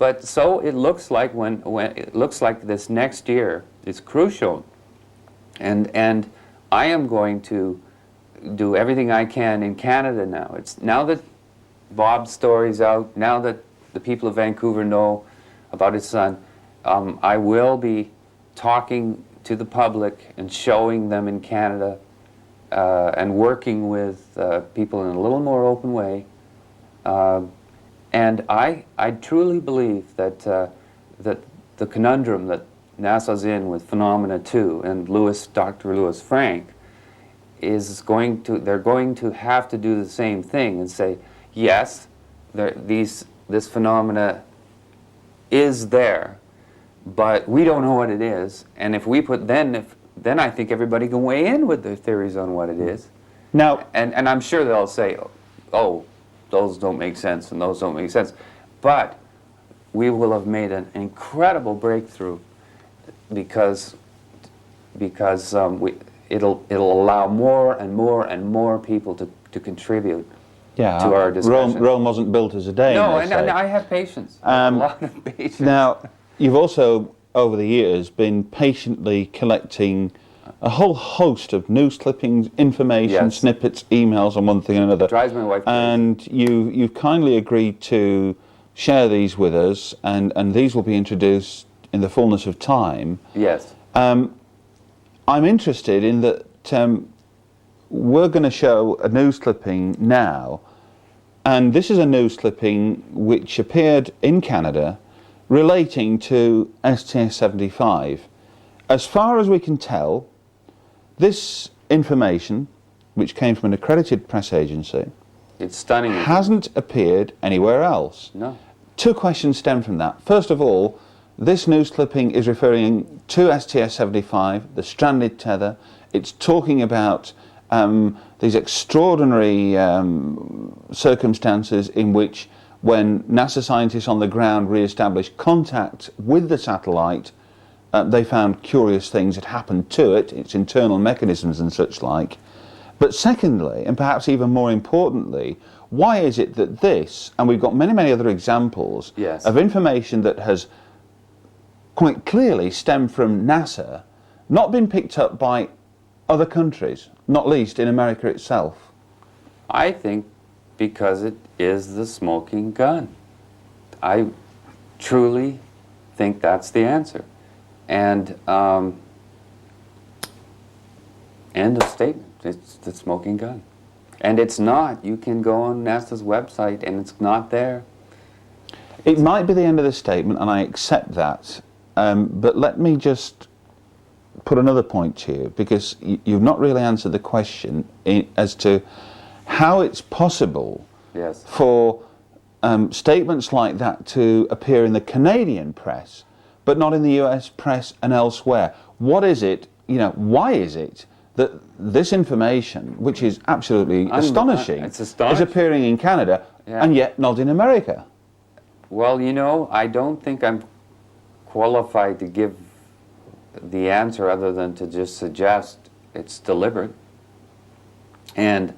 But so it looks like when it looks like this next year is crucial, and I am going to do everything I can in Canada now. It's now that Bob's story's out, now that the people of Vancouver know about his son, I will be talking to the public and showing them in Canada and working with people in a little more open way. And I truly believe that that the conundrum that NASA's in with Phenomena 2 and Dr. Louis Frank is they're going to have to do the same thing and say, yes, this phenomena is there, but we don't know what it is. And if we then I think everybody can weigh in with their theories on what it is. Now, and I'm sure they'll say, oh, those don't make sense and those don't make sense. But we will have made an incredible breakthrough because it'll allow more and more and more people to contribute to our discussion. Rome wasn't built as a day. No, and I have patience. A lot of patience. Now, you've also, over the years, been patiently collecting a whole host of news clippings, information, snippets, emails on one thing and another. Drives my wife crazy. And you've kindly agreed to share these with us, and these will be introduced in the fullness of time. Yes. I'm interested in that we're going to show a news clipping now, and this is a news clipping which appeared in Canada relating to STS-75. As far as we can tell, this information, which came from an accredited press agency, It's stunning. hasn't appeared anywhere else. No. Two questions stem from that. First of all, this news clipping is referring to STS-75, the stranded tether. It's talking about these extraordinary circumstances in which, when NASA scientists on the ground re-established contact with the satellite, they found curious things had happened to it, its internal mechanisms and such like. But secondly, and perhaps even more importantly, why is it that this, and we've got many, many other examples Yes. of information that has quite clearly stemmed from NASA, not been picked up by other countries, not least in America itself? I think because it is the smoking gun. I truly think that's the answer. And end of statement. It's the smoking gun. And it's not. You can go on NASA's website and it's not there. It might be the end of the statement, and I accept that, but let me just put another point to you, because you've not really answered the question as to how it's possible Yes. for statements like that to appear in the Canadian press, but not in the US press and elsewhere. What is it, why is it that this information, which is absolutely astonishing, it's astonishing. is appearing in Canada Yeah. and yet not in America? Well, I don't think I'm qualified to give the answer other than to just suggest it's deliberate. And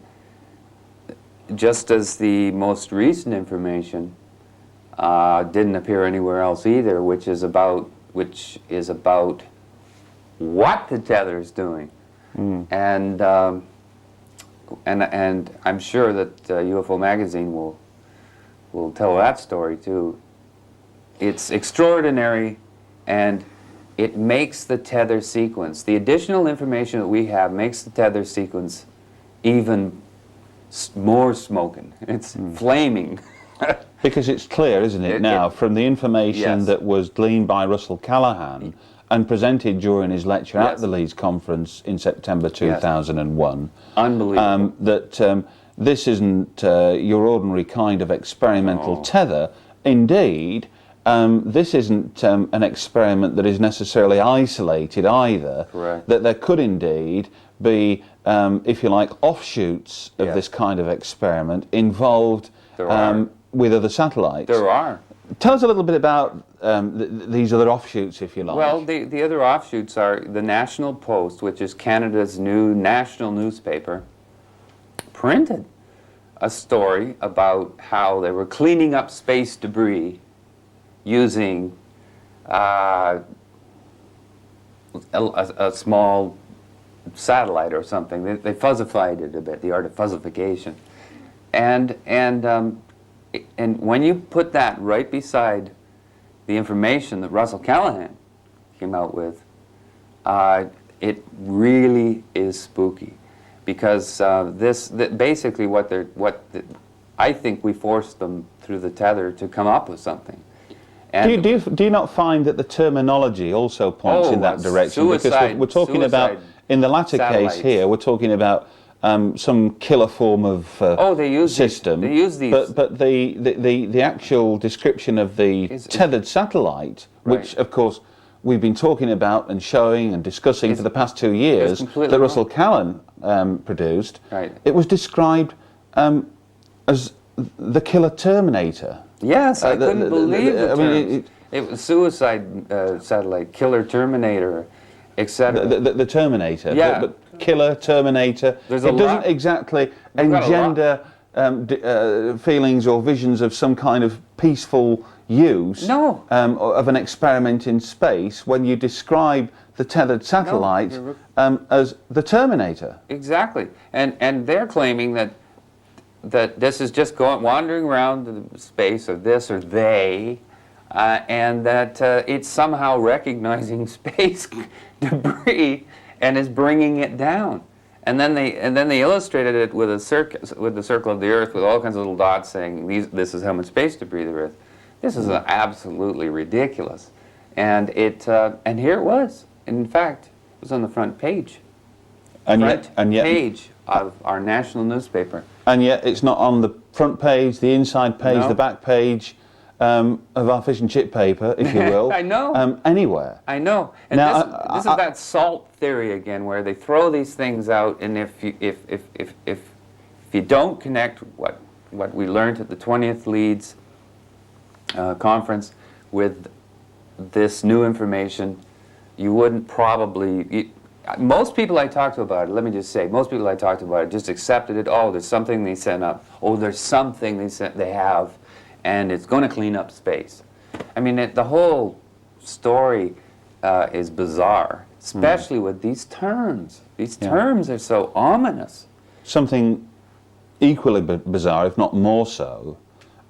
just as the most recent information didn't appear anywhere else either, which is about what the tether is doing. And I'm sure that UFO Magazine will tell that story too. It's extraordinary, and it makes the tether sequence, the additional information that we have makes the tether sequence even more smoking. It's flaming. Because it's clear, isn't it, now, from the information Yes. that was gleaned by Russell Callahan and presented during his lecture at Yes. the Leeds conference in September 2001, Unbelievable. that this isn't your ordinary kind of experimental No. tether. Indeed, this isn't an experiment that is necessarily isolated either. Correct. That there could indeed be, if you like, offshoots of Yes. this kind of experiment involved There are. with other satellites. There are. Tell us a little bit about these other offshoots, if you like. Well, the other offshoots are the National Post, which is Canada's new national newspaper, printed a story about how they were cleaning up space debris using a small satellite or something. They fuzzified it a bit, the art of fuzzification. And when you put that right beside the information that Russell Callahan came out with, it really is spooky, because basically I think we forced them through the tether to come up with something. And do you not find that the terminology also points in that direction? Because we're talking about, in the latter satellites. case here, we're talking about some killer form of system. They use these. But the actual description of the tethered satellite, which Right. of course we've been talking about and showing and discussing for the past 2 years, completely that Russell wrong. Callan produced, Right. it was described as the killer Terminator. Yes, I couldn't believe the I mean, terms. It was suicide satellite, killer Terminator, etc. The Terminator, Yeah. but killer Terminator. There's it a doesn't lot. exactly We've got a engender feelings or visions of some kind of peaceful use No. Of an experiment in space when you describe the tethered satellite you're- as the Terminator. Exactly, and they're claiming that that this is just wandering around the space of this or they, and that it's somehow recognizing space debris and is bringing it down. And then they illustrated it with with the circle of the Earth with all kinds of little dots saying this is how much space debris there is. This is absolutely ridiculous, and here it was. In fact, it was on the front page. And Front yet, page of our national newspaper. and yet it's not on the front page, the inside page, No. the back page of our fish and chip paper, if you will. I know. Anywhere. I know. And Now, this is that salt theory again, where they throw these things out, and if you don't connect what we learned at the 20th Leads conference with this new information, you wouldn't probably. Most people I talked to about it, let me just say, most people I talked to about it just accepted it. Oh, there's something they sent up. Oh, there's something they have, and it's going to clean up space. I mean, the whole story is bizarre, especially with these terms. These terms are so ominous. Something equally bizarre, if not more so,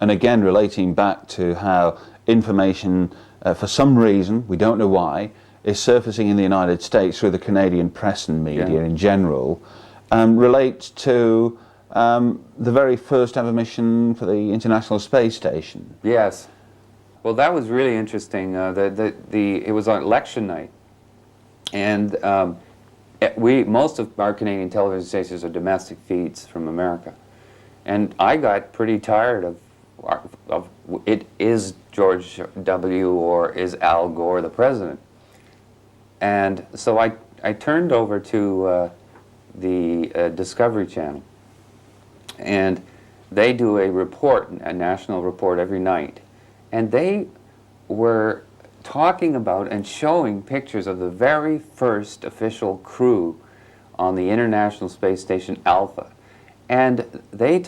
and again relating back to how information, for some reason, we don't know why, is surfacing in the United States through the Canadian press and media in general, relates to the very first ever mission for the International Space Station. Yes. Well, that was really interesting. It was on election night, and most of our Canadian television stations are domestic feeds from America, and I got pretty tired of it. Is George W. or is Al Gore the president? And so I turned over to the Discovery Channel, and they do a report, a national report every night, and they were talking about and showing pictures of the very first official crew on the International Space Station Alpha, and they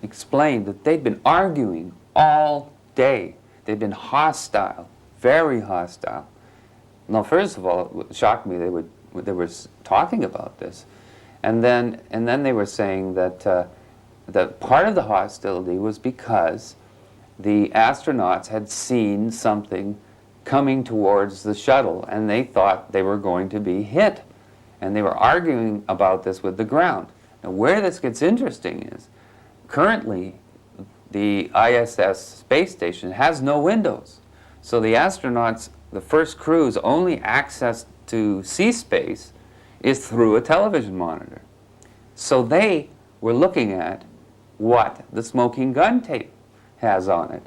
explained that they'd been arguing all day. They'd been hostile, very hostile. Now, first of all, it shocked me they were talking about this, and then they were saying that that part of the hostility was because the astronauts had seen something coming towards the shuttle, and they thought they were going to be hit, and they were arguing about this with the ground. Now, where this gets interesting is, currently, the ISS space station has no windows, so the astronauts, the first crew's only access to sea space is through a television monitor. So they were looking at what the smoking gun tape has on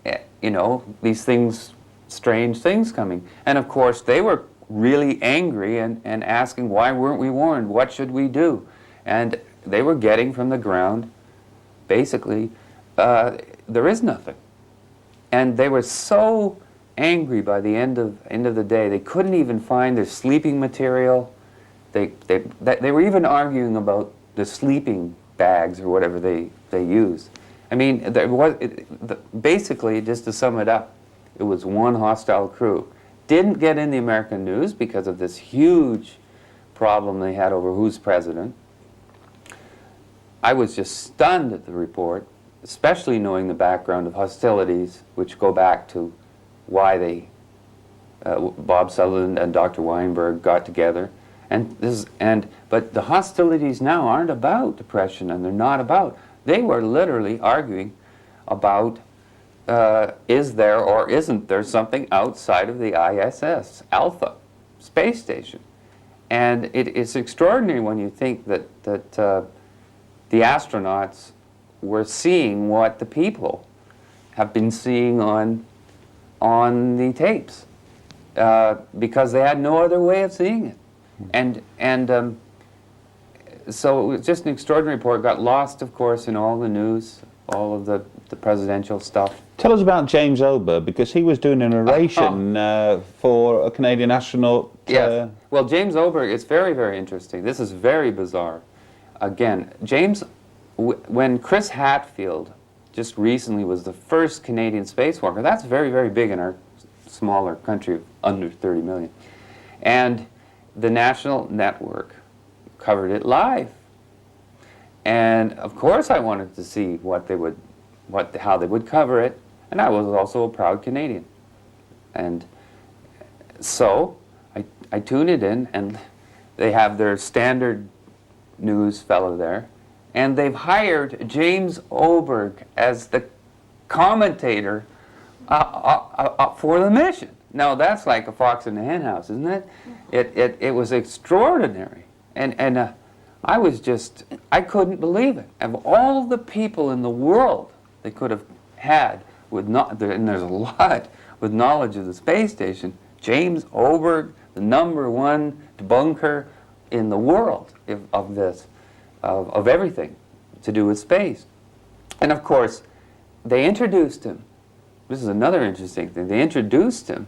it. You know, these things, strange things coming. And of course, they were really angry and asking, why weren't we warned? What should we do? And they were getting from the ground, basically, there is nothing. And they were so angry by the end of the day, they couldn't even find their sleeping material. They were even arguing about the sleeping bags or whatever they use. I mean, basically, just to sum it up, it was one hostile crew. Didn't get in the American news because of this huge problem they had over who's president. I was just stunned at the report, especially knowing the background of hostilities, which go back to why Bob Sutherland and Dr. Weinberg got together. But the hostilities now aren't about depression, and they're not about. They were literally arguing about is there or isn't there something outside of the ISS, Alpha, space station. And it's extraordinary when you think that the astronauts were seeing what the people have been seeing on the tapes, because they had no other way of seeing it. And so it was just an extraordinary report. Got lost, of course, in all the news, all of the presidential stuff. Tell us about James Oberg, because he was doing a narration for a Canadian astronaut. Yes. Well, James Oberg, it's very, very interesting. This is very bizarre. Again, James, when Chris Hadfield just recently was the first Canadian spacewalker, that's very, very big in our smaller country of under 30 million. And the national network covered it live. And of course I wanted to see how they would cover it, and I was also a proud Canadian. And so I tuned it in, and they have their standard news fellow there, and they've hired James Oberg as the commentator for the mission. Now that's like a fox in the hen house, isn't it? It was extraordinary, and I was just, I couldn't believe it. Of all the people in the world they could have had with and there's a lot with knowledge of the space station, James Oberg, the #1 debunker in the world of everything to do with space. And of course, they introduced him. This is another interesting thing. They introduced him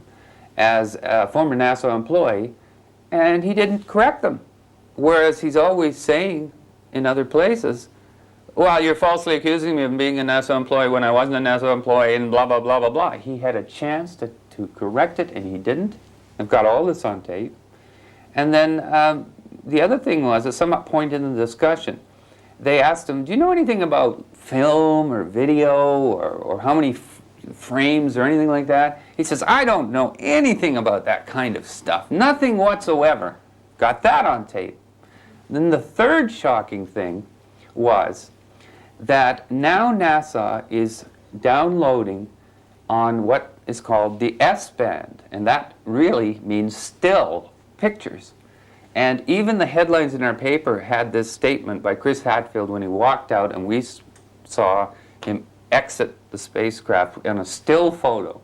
as a former NASA employee, and he didn't correct them. Whereas he's always saying in other places, well, you're falsely accusing me of being a NASA employee when I wasn't a NASA employee, and blah, blah, blah, blah, blah. He had a chance to correct it, and he didn't. I've got all this on tape. And then the other thing was, at some point in the discussion, they asked him, do you know anything about film or video or how many frames or anything like that? He says, I don't know anything about that kind of stuff. Nothing whatsoever. Got that on tape. Then the third shocking thing was that now NASA is downloading on what is called the S-band, and that really means still pictures. And even the headlines in our paper had this statement by Chris Hadfield when he walked out and we saw him exit the spacecraft in a still photo.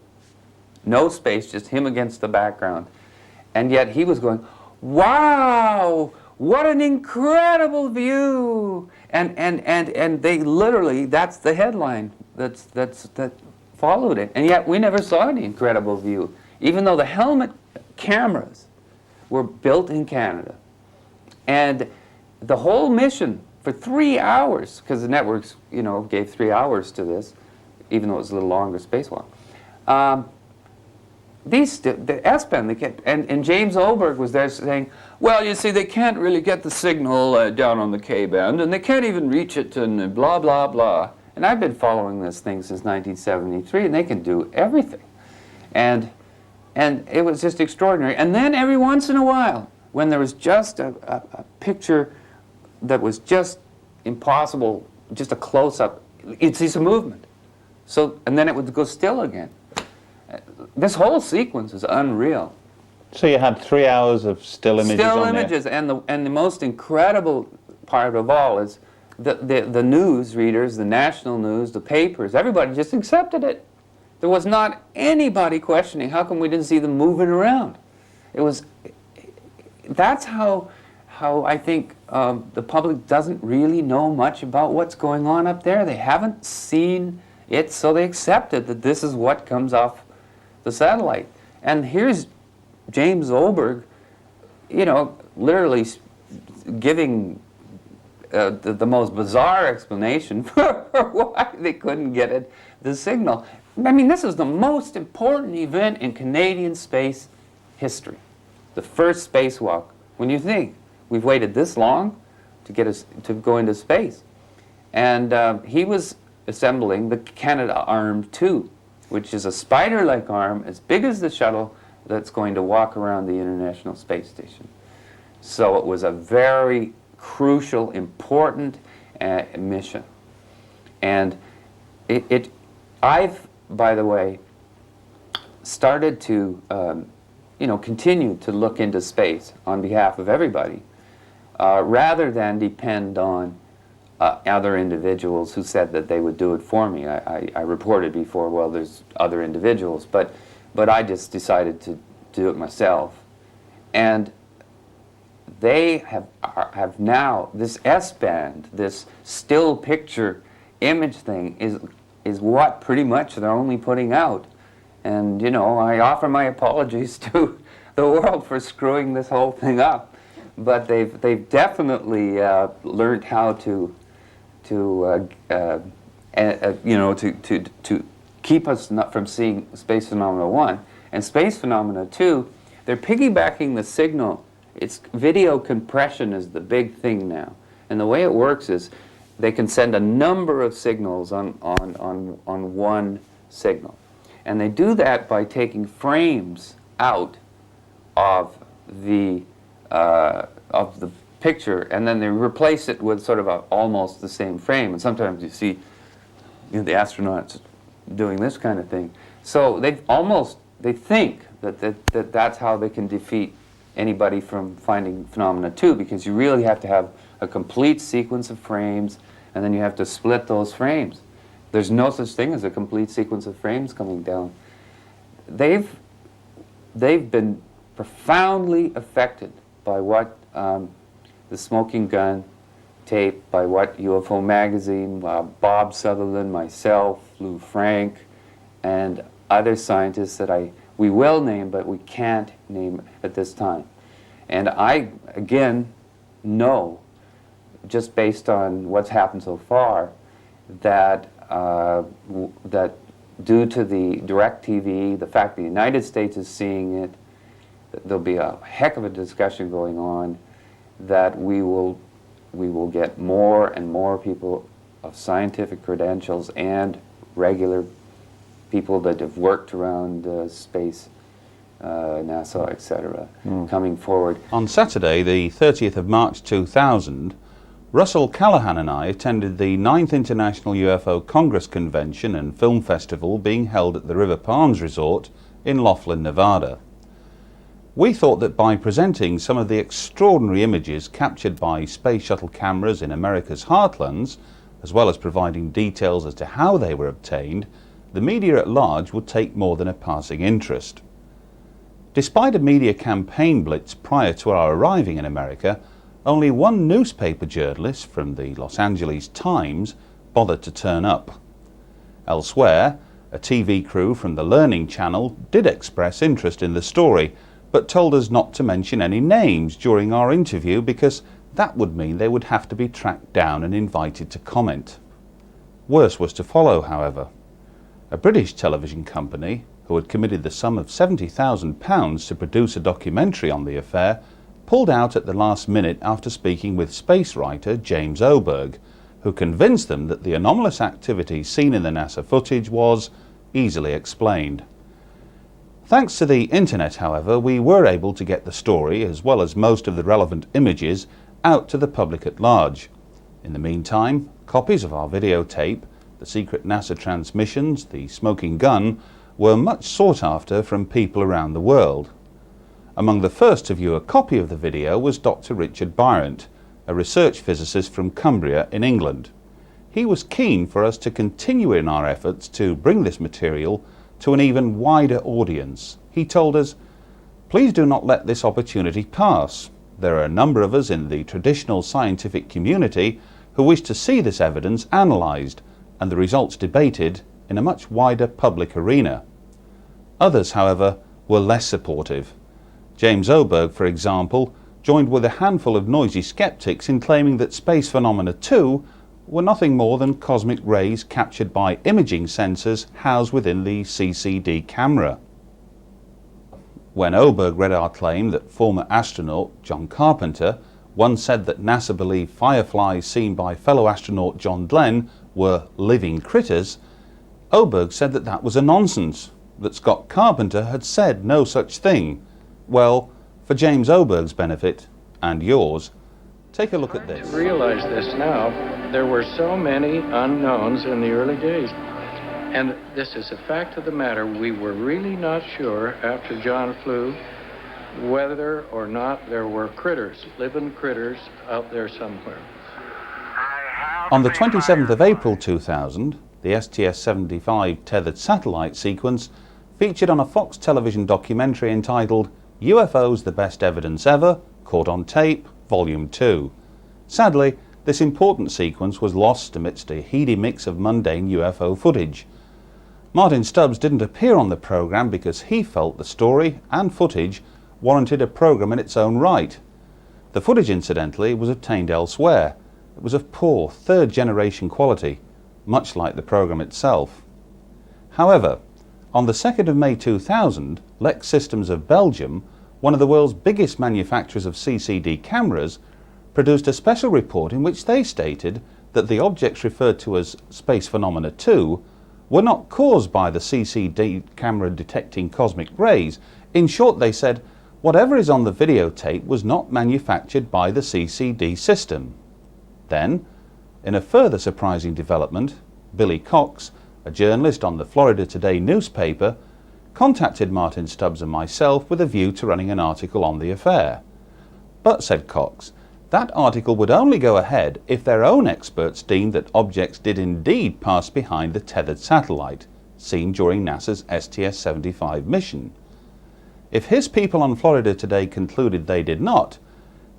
No space, just him against the background. And yet he was going, wow, what an incredible view! And they literally, that's the headline that followed it. And yet we never saw any incredible view, even though the helmet cameras were built in Canada. And the whole mission for 3 hours, because the networks, gave 3 hours to this, even though it was a little longer spacewalk. The S-band, and James Oberg was there saying, well, you see, they can't really get the signal down on the K-band, and they can't even reach it, and blah, blah, blah. And I've been following this thing since 1973, and they can do everything. And it was just extraordinary. And then every once in a while, when there was just a picture that was just impossible, just a close-up, you'd see some movement. And then it would go still again. This whole sequence is unreal. So you had 3 hours of still images Still on images, there. and the most incredible part of all is the news readers, the national news, the papers, everybody just accepted it. There was not anybody questioning, how come we didn't see them moving around? That's how I think the public doesn't really know much about what's going on up there. They haven't seen it, so they accepted that this is what comes off the satellite. And here's James Oberg, literally giving the most bizarre explanation for why they couldn't get the signal. I mean, this is the most important event in Canadian space history. The first spacewalk. When you think we've waited this long to get us to go into space. And he was assembling the Canadarm2, which is a spider-like arm as big as the shuttle that's going to walk around the International Space Station. So it was a very crucial, important mission. And I've, by the way, started to, continue to look into space on behalf of everybody, rather than depend on other individuals who said that they would do it for me. I reported before, well, there's other individuals, but I just decided to do it myself. And they have now, this S-band, this still picture image thing is what pretty much they're only putting out. And, I offer my apologies to the world for screwing this whole thing up. But they've definitely learned how to keep us from seeing Space Phenomena 1. And Space Phenomena 2, they're piggybacking the signal. It's video compression is the big thing now. And the way it works is they can send a number of signals on one signal. And they do that by taking frames out of the picture, and then they replace it with sort of almost the same frame. And sometimes you see the astronauts doing this kind of thing. So they think that that's how they can defeat anybody from finding phenomena 2, because you really have to have a complete sequence of frames, and then you have to split those frames. There's no such thing as a complete sequence of frames coming down. They've been profoundly affected by what the Smoking Gun tape, by what UFO Magazine, Bob Sutherland, myself, Lou Frank, and other scientists that we will name, but we can't name at this time. And I, again, know, just based on what's happened so far, that that due to the DirecTV, the fact the United States is seeing it, there'll be a heck of a discussion going on, that we will get more and more people of scientific credentials and regular people that have worked around space, NASA, etc., coming forward. On Saturday, the 30th of March 2000, Russell Callahan and I attended the 9th International UFO Congress Convention and Film Festival being held at the River Palms Resort in Laughlin, Nevada. We thought that by presenting some of the extraordinary images captured by space shuttle cameras in America's heartlands, as well as providing details as to how they were obtained, the media at large would take more than a passing interest. Despite a media campaign blitz prior to our arriving in America, only one newspaper journalist from the Los Angeles Times bothered to turn up. Elsewhere, a TV crew from the Learning Channel did express interest in the story, but told us not to mention any names during our interview because that would mean they would have to be tracked down and invited to comment. Worse was to follow, however. A British television company, who had committed the sum of £70,000 to produce a documentary on the affair, pulled out at the last minute after speaking with space writer James Oberg, who convinced them that the anomalous activity seen in the NASA footage was easily explained. Thanks to the internet, however, we were able to get the story, as well as most of the relevant images, out to the public at large. In the meantime, copies of our videotape, the secret NASA transmissions, the Smoking Gun, were much sought after from people around the world. Among the first to view a copy of the video was Dr. Richard Bryant, a research physicist from Cumbria in England. He was keen for us to continue in our efforts to bring this material to an even wider audience. He told us, "Please do not let this opportunity pass. There are a number of us in the traditional scientific community who wish to see this evidence analysed and the results debated in a much wider public arena." Others, however, were less supportive. James Oberg, for example, joined with a handful of noisy skeptics in claiming that space phenomena 2 were nothing more than cosmic rays captured by imaging sensors housed within the CCD camera. When Oberg read our claim that former astronaut John Carpenter once said that NASA believed fireflies seen by fellow astronaut John Glenn were living critters, Oberg said that that was a nonsense, that Scott Carpenter had said no such thing. Well, for James Oberg's benefit, and yours, take a look at this. I realize this now. There were so many unknowns in the early days. And this is a fact of the matter. We were really not sure after John flew whether or not there were critters, living critters out there somewhere. On the 27th of April 2000, the STS-75 tethered satellite sequence featured on a Fox television documentary entitled UFOs the Best Evidence Ever, Caught on Tape, Volume 2. Sadly, this important sequence was lost amidst a heady mix of mundane UFO footage. Martin Stubbs didn't appear on the programme because he felt the story and footage warranted a programme in its own right. The footage, incidentally, was obtained elsewhere. It was of poor, third-generation quality, much like the programme itself. However, on the 2nd of May 2000, Lex Systems of Belgium, one of the world's biggest manufacturers of CCD cameras, produced a special report in which they stated that the objects referred to as Space Phenomena 2 were not caused by the CCD camera detecting cosmic rays. In short, they said, whatever is on the videotape was not manufactured by the CCD system. Then, in a further surprising development, Billy Cox, a journalist on the Florida Today newspaper, contacted Martin Stubbs and myself with a view to running an article on the affair. But, said Cox, that article would only go ahead if their own experts deemed that objects did indeed pass behind the tethered satellite, seen during NASA's STS-75 mission. If his people on Florida Today concluded they did not,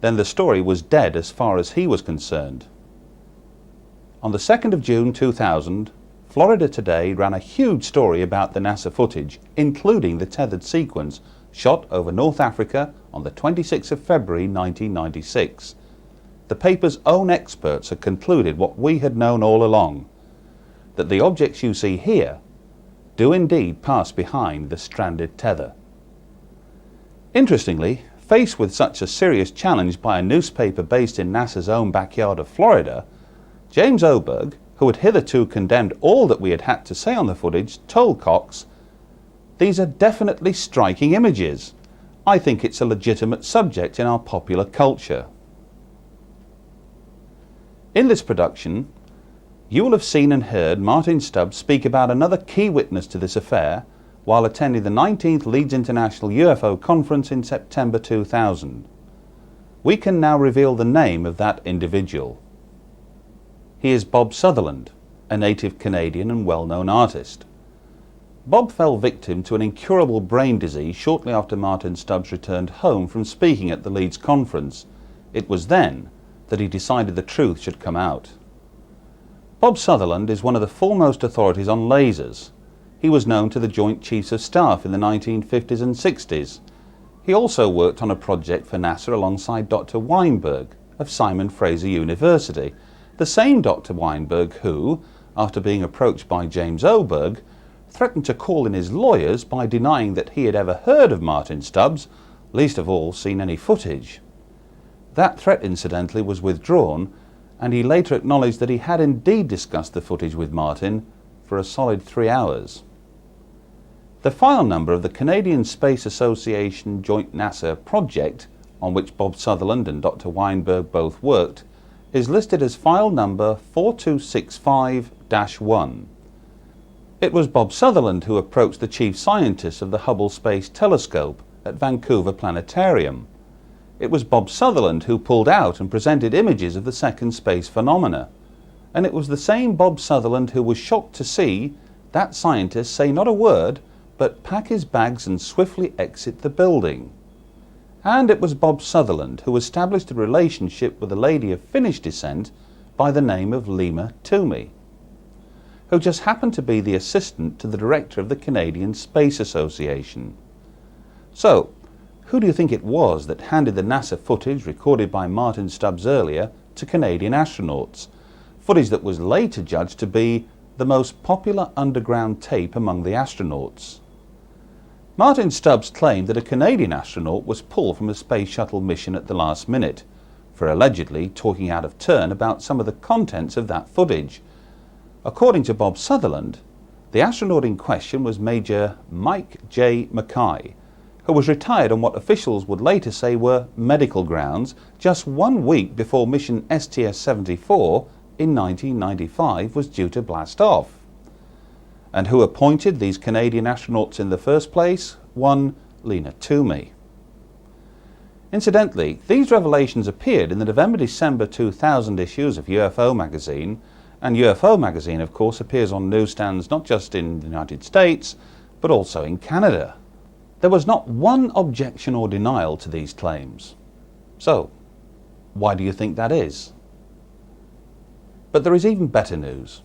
then the story was dead as far as he was concerned. On the 2nd of June 2000, Florida Today ran a huge story about the NASA footage, including the tethered sequence shot over North Africa on the 26th of February 1996. The paper's own experts had concluded what we had known all along, that the objects you see here do indeed pass behind the stranded tether. Interestingly, faced with such a serious challenge by a newspaper based in NASA's own backyard of Florida, James Oberg, who had hitherto condemned all that we had had to say on the footage, told Cox, "These are definitely striking images. I think it's a legitimate subject in our popular culture." In this production, you will have seen and heard Martin Stubbs speak about another key witness to this affair while attending the 19th Leeds International UFO Conference in September 2000. We can now reveal the name of that individual. He is Bob Sutherland, a native Canadian and well-known artist. Bob fell victim to an incurable brain disease shortly after Martin Stubbs returned home from speaking at the Leeds conference. It was then that he decided the truth should come out. Bob Sutherland is one of the foremost authorities on lasers. He was known to the Joint Chiefs of Staff in the 1950s and 60s. He also worked on a project for NASA alongside Dr. Weinberg of Simon Fraser University, the same Dr. Weinberg who, after being approached by James Oberg, threatened to call in his lawyers by denying that he had ever heard of Martin Stubbs, least of all seen any footage. That threat, incidentally, was withdrawn, and he later acknowledged that he had indeed discussed the footage with Martin for a solid 3 hours. The file number of the Canadian Space Association Joint NASA project, on which Bob Sutherland and Dr. Weinberg both worked, is listed as file number 4265-1. It was Bob Sutherland who approached the chief scientist of the Hubble Space Telescope at Vancouver Planetarium. It was Bob Sutherland who pulled out and presented images of the second space phenomena. And it was the same Bob Sutherland who was shocked to see that scientist say not a word, but pack his bags and swiftly exit the building. And it was Bob Sutherland who established a relationship with a lady of Finnish descent by the name of Leema Toomey, who just happened to be the assistant to the director of the Canadian Space Association. So, who do you think it was that handed the NASA footage recorded by Martin Stubbs earlier to Canadian astronauts? Footage that was later judged to be the most popular underground tape among the astronauts. Martin Stubbs claimed that a Canadian astronaut was pulled from a space shuttle mission at the last minute for allegedly talking out of turn about some of the contents of that footage. According to Bob Sutherland, the astronaut in question was Major Mike J. Mackay, who was retired on what officials would later say were medical grounds just 1 week before mission STS-74 in 1995 was due to blast off. And who appointed these Canadian astronauts in the first place? One Leema Toomey. Incidentally, these revelations appeared in the November-December 2000 issues of UFO magazine, and UFO magazine of course appears on newsstands not just in the United States but also in Canada. There was not one objection or denial to these claims. So, why do you think that is? But there is even better news.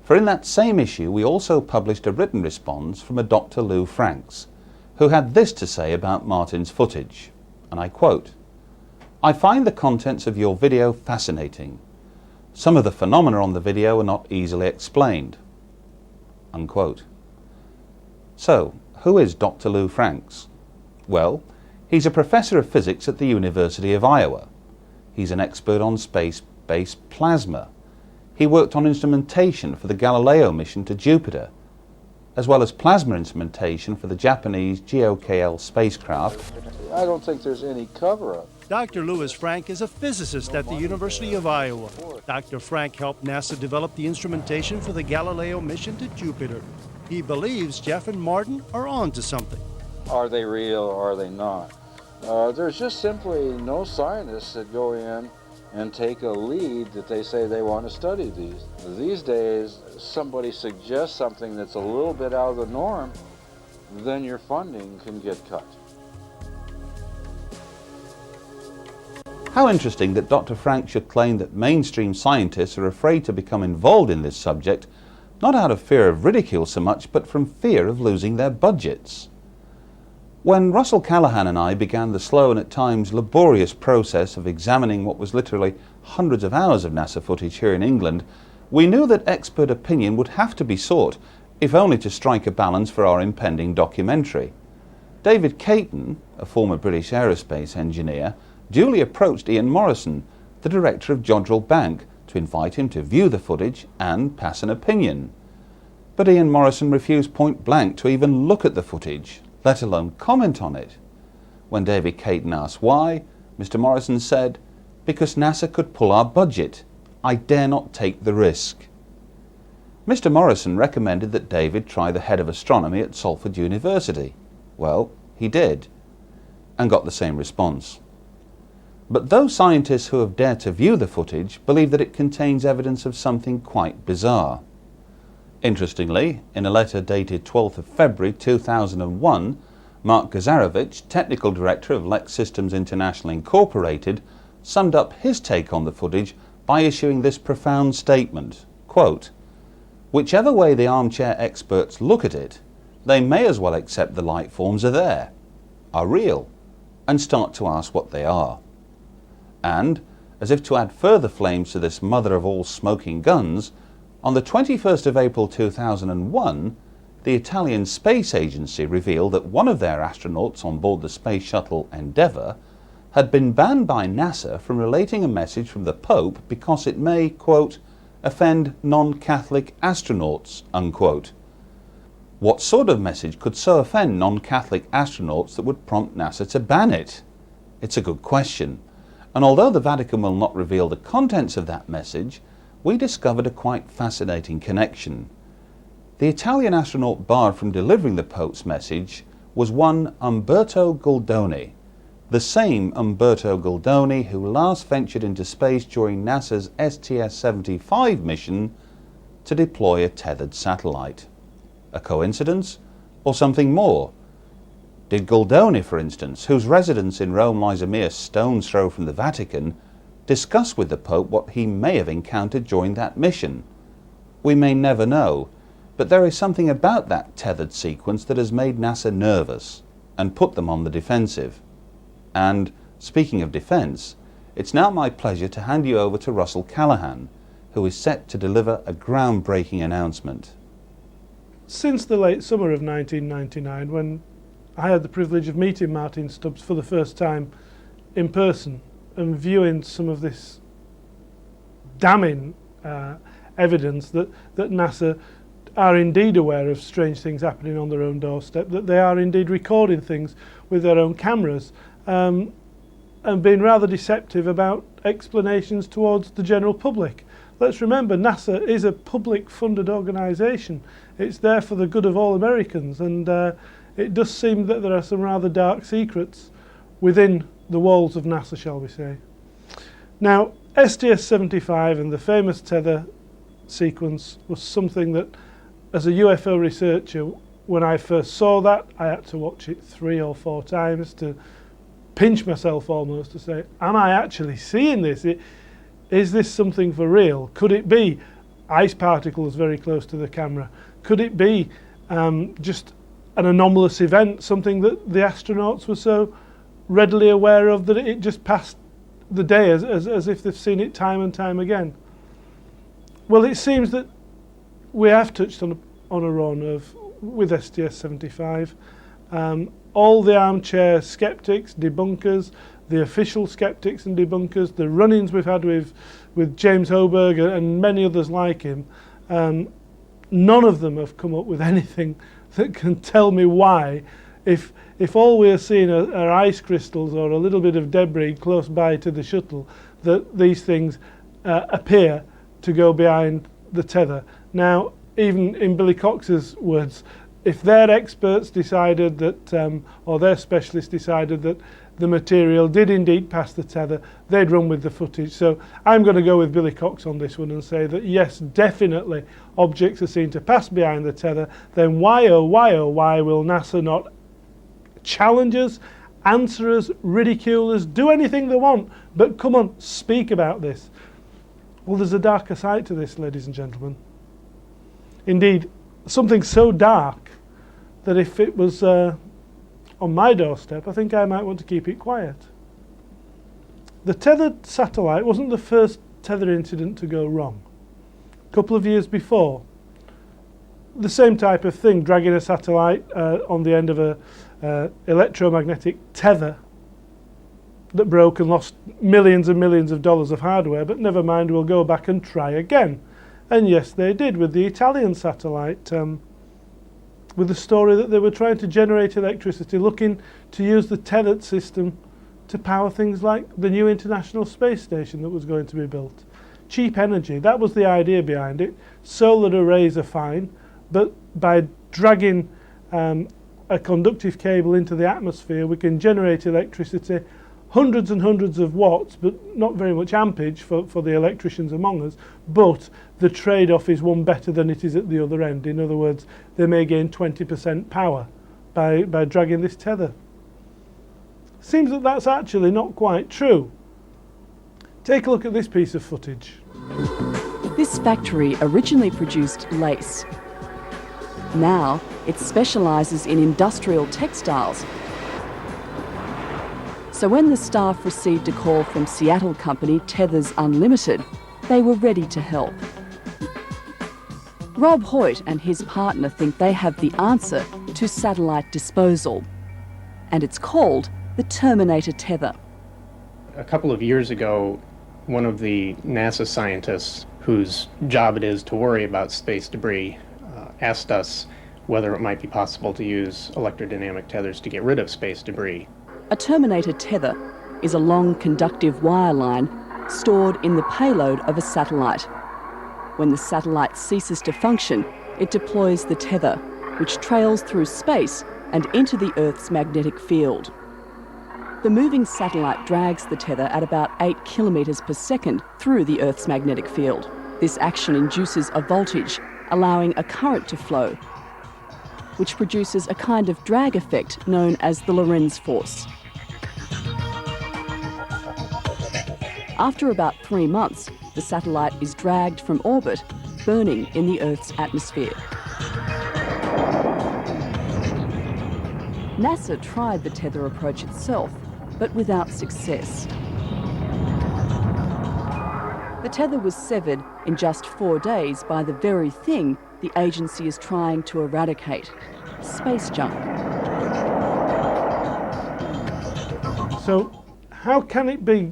For in that same issue we also published a written response from a Dr. Lou Franks, who had this to say about Martin's footage, and I quote, "I find the contents of your video fascinating. Some of the phenomena on the video are not easily explained." Unquote. So, who is Dr. Lou Franks? Well, he's a professor of physics at the University of Iowa. He's an expert on space-based plasma. he worked on instrumentation for the Galileo mission to Jupiter, as well as plasma instrumentation for the Japanese GOKL spacecraft. I don't think there's any cover-up. Dr. Louis Frank is a physicist at the University of Iowa. Dr. Frank helped NASA develop the instrumentation for the Galileo mission to Jupiter. He believes Jeff and Martin are on to something. Are they real or are they not? There's just simply no scientists that go in and take a lead that they say they want to study these. These days, somebody suggests something that's a little bit out of the norm, then your funding can get cut. How interesting that Dr. Frank should claim that mainstream scientists are afraid to become involved in this subject, not out of fear of ridicule so much, but from fear of losing their budgets. When Russell Callahan and I began the slow and at times laborious process of examining what was literally hundreds of hours of NASA footage here in England, we knew that expert opinion would have to be sought, if only to strike a balance for our impending documentary. David Caton, a former British aerospace engineer, duly approached Ian Morrison, the director of Jodrell Bank, to invite him to view the footage and pass an opinion. But Ian Morrison refused point blank to even look at the footage, let alone comment on it. When David Caton asked why, Mr. Morrison said, "Because NASA could pull our budget. I dare not take the risk." Mr. Morrison recommended that David try the head of astronomy at Salford University. Well, he did, and got the same response. But those scientists who have dared to view the footage believe that it contains evidence of something quite bizarre. Interestingly, in a letter dated 12th of February 2001, Mark Gazarovich, technical director of Lex Systems International Incorporated, summed up his take on the footage by issuing this profound statement, quote, "Whichever way the armchair experts look at it, they may as well accept the light forms are there, are real, and start to ask what they are." And, as if to add further flames to this mother of all smoking guns, on the 21st of April 2001, the Italian Space Agency revealed that one of their astronauts on board the Space Shuttle Endeavour had been banned by NASA from relating a message from the Pope because it may, quote, "offend non-Catholic astronauts," unquote. What sort of message could so offend non-Catholic astronauts that would prompt NASA to ban it? It's a good question. And although the Vatican will not reveal the contents of that message, we discovered a quite fascinating connection. The Italian astronaut barred from delivering the Pope's message was one Umberto Guldoni, the same Umberto Guldoni who last ventured into space during NASA's STS-75 mission to deploy a tethered satellite. A coincidence, or something more? Did Guldoni, for instance, whose residence in Rome lies a mere stone's throw from the Vatican, discuss with the Pope what he may have encountered during that mission? We may never know, but there is something about that tethered sequence that has made NASA nervous and put them on the defensive. And, speaking of defence, it's now my pleasure to hand you over to Russell Callahan, who is set to deliver a groundbreaking announcement. Since the late summer of 1999, when I had the privilege of meeting Martin Stubbs for the first time in person and viewing some of this damning evidence that NASA are indeed aware of strange things happening on their own doorstep, that they are indeed recording things with their own cameras, and being rather deceptive about explanations towards the general public. Let's remember, NASA is a public-funded organisation. It's there for the good of all Americans, and it does seem that there are some rather dark secrets within the walls of NASA, shall we say. Now, STS-75 and the famous tether sequence was something that, as a UFO researcher, when I first saw that, I had to watch it 3 or 4 times to pinch myself almost to say, am I actually seeing this? Is this something for real? Could it be ice particles very close to the camera? Could it be just an anomalous event, something that the astronauts were so readily aware of that it just passed the day as if they've seen it time and time again? Well, it seems that we have touched on a raw nerve with STS-75. All the armchair skeptics, debunkers, the official skeptics and debunkers, the run-ins we've had with with James Hoberg and many others like him, none of them have come up with anything that can tell me why, if all we're seeing are ice crystals or a little bit of debris close by to the shuttle, that these things appear to go behind the tether. Now, even in Billy Cox's words, if their experts decided that, or their specialists decided that the material did indeed pass the tether, they'd run with the footage. So I'm going to go with Billy Cox on this one and say that yes, definitely objects are seen to pass behind the tether. Then why will NASA not challenge us, answer us, ridicule us, do anything they want, but come on, speak about this? Well, there's a darker side to this, ladies and gentlemen. Indeed, something so dark that if it was on my doorstep, I think I might want to keep it quiet. The tethered satellite wasn't the first tether incident to go wrong. A couple of years before, the same type of thing, dragging a satellite on the end of a electromagnetic tether that broke and lost millions and millions of dollars of hardware, but never mind, we'll go back and try again. And yes, they did with the Italian satellite, with the story that they were trying to generate electricity, looking to use the tethered system to power things like the new International Space Station that was going to be built. Cheap energy, that was the idea behind it. Solar arrays are fine, but by dragging a conductive cable into the atmosphere, we can generate electricity, hundreds and hundreds of watts, but not very much ampage for the electricians among us, but the trade-off is one better than it is at the other end. In other words, they may gain 20% power by dragging this tether. Seems that that's actually not quite true. Take a look at this piece of footage. This factory originally produced lace. Now it specialises in industrial textiles. So when the staff received a call from Seattle company Tethers Unlimited, they were ready to help. Rob Hoyt and his partner think they have the answer to satellite disposal, and it's called the Terminator Tether. A couple of years ago, one of the NASA scientists whose job it is to worry about space debris asked us whether it might be possible to use electrodynamic tethers to get rid of space debris. A Terminator Tether is a long conductive wire line stored in the payload of a satellite. When the satellite ceases to function, it deploys the tether, which trails through space and into the Earth's magnetic field. The moving satellite drags the tether at about 8 kilometres per second through the Earth's magnetic field. This action induces a voltage, allowing a current to flow, which produces a kind of drag effect known as the Lorentz force. After about 3 months, the satellite is dragged from orbit, burning in the Earth's atmosphere. NASA tried the tether approach itself, but without success. The tether was severed in just 4 days by the very thing the agency is trying to eradicate: space junk. So how can it be?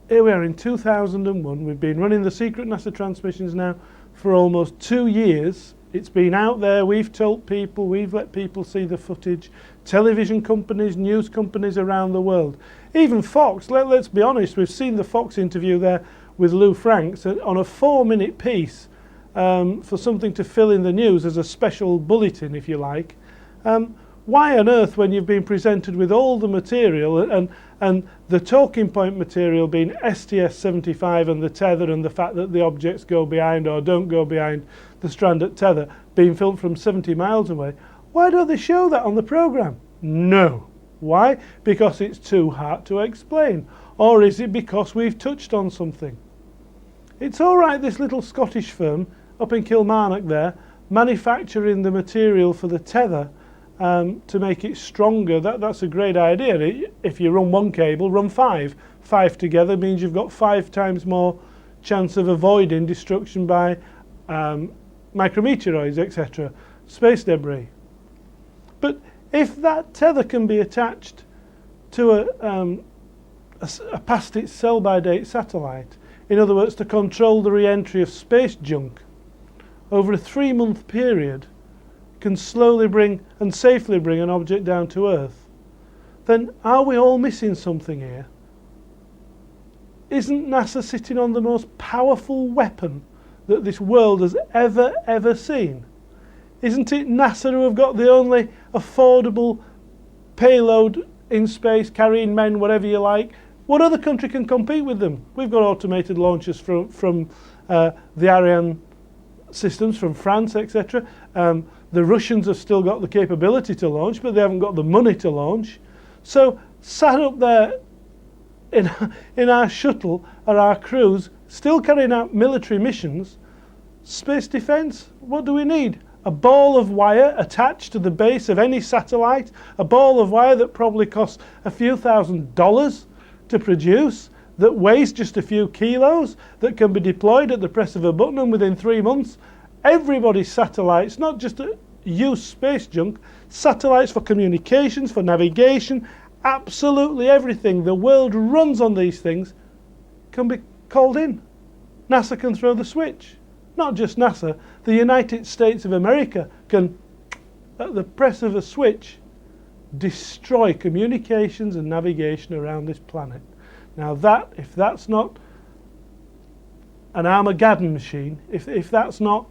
Here we are in 2001, we've been running the secret NASA transmissions now for almost 2 years. It's been out there, we've told people, we've let people see the footage, television companies, news companies around the world. Even Fox, let's be honest, we've seen the Fox interview there with Lou Franks on a 4-minute piece for something to fill in the news as a special bulletin, if you like. Why on earth, when you've been presented with all the material and the talking point material being STS-75 and the tether and the fact that the objects go behind or don't go behind the strand at tether being filmed from 70 miles away, why don't they show that on the programme? No. Why? Because it's too hard to explain. Or is it because we've touched on something? It's all right, this little Scottish firm up in Kilmarnock there, manufacturing the material for the tether to make it stronger. That's a great idea. If you run one cable, run 5. 5 together means you've got 5 times more chance of avoiding destruction by micrometeoroids, etc., space debris. But if that tether can be attached to a past its sell-by-date satellite. In other words, to control the re-entry of space junk over a 3-month period can slowly bring and safely bring an object down to Earth, then are we all missing something here? Isn't NASA sitting on the most powerful weapon that this world has ever seen? Isn't it NASA who have got the only affordable payload in space, carrying men, whatever you like? What other country can compete with them? We've got automated launches from the Ariane systems from France, etc. The Russians have still got the capability to launch, but they haven't got the money to launch. So sat up there in our shuttle are our crews, still carrying out military missions. Space defence, what do we need? A ball of wire attached to the base of any satellite, a ball of wire that probably costs a few $1,000s to produce, that weighs just a few kilos, that can be deployed at the press of a button and within 3 months. Everybody's satellites, not just to use space junk, satellites for communications, for navigation, absolutely everything. The world runs on these things, can be called in. NASA can throw the switch. Not just NASA, the United States of America can, at the press of a switch, destroy communications and navigation around this planet. Now that, if that's not an Armageddon machine, if that's not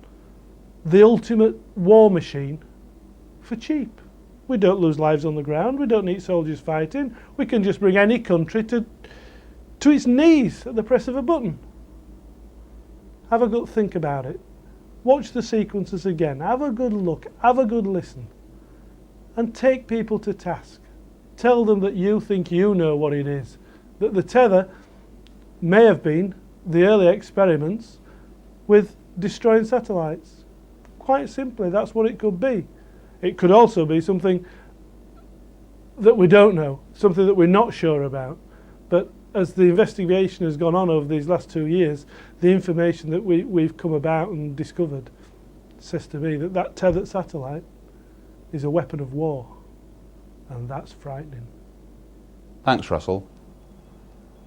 the ultimate war machine, for cheap. We don't lose lives on the ground, we don't need soldiers fighting, we can just bring any country to its knees at the press of a button. Have a good think about it. Watch the sequences again, have a good look, have a good listen, and take people to task. Tell them that you think you know what it is, that the tether may have been the early experiments with destroying satellites. Quite simply, that's what it could be. It could also be something that we don't know, something that we're not sure about. But as the investigation has gone on over these last 2 years, the information that we've come about and discovered says to me that that tethered satellite is a weapon of war, and that's frightening. Thanks, Russell.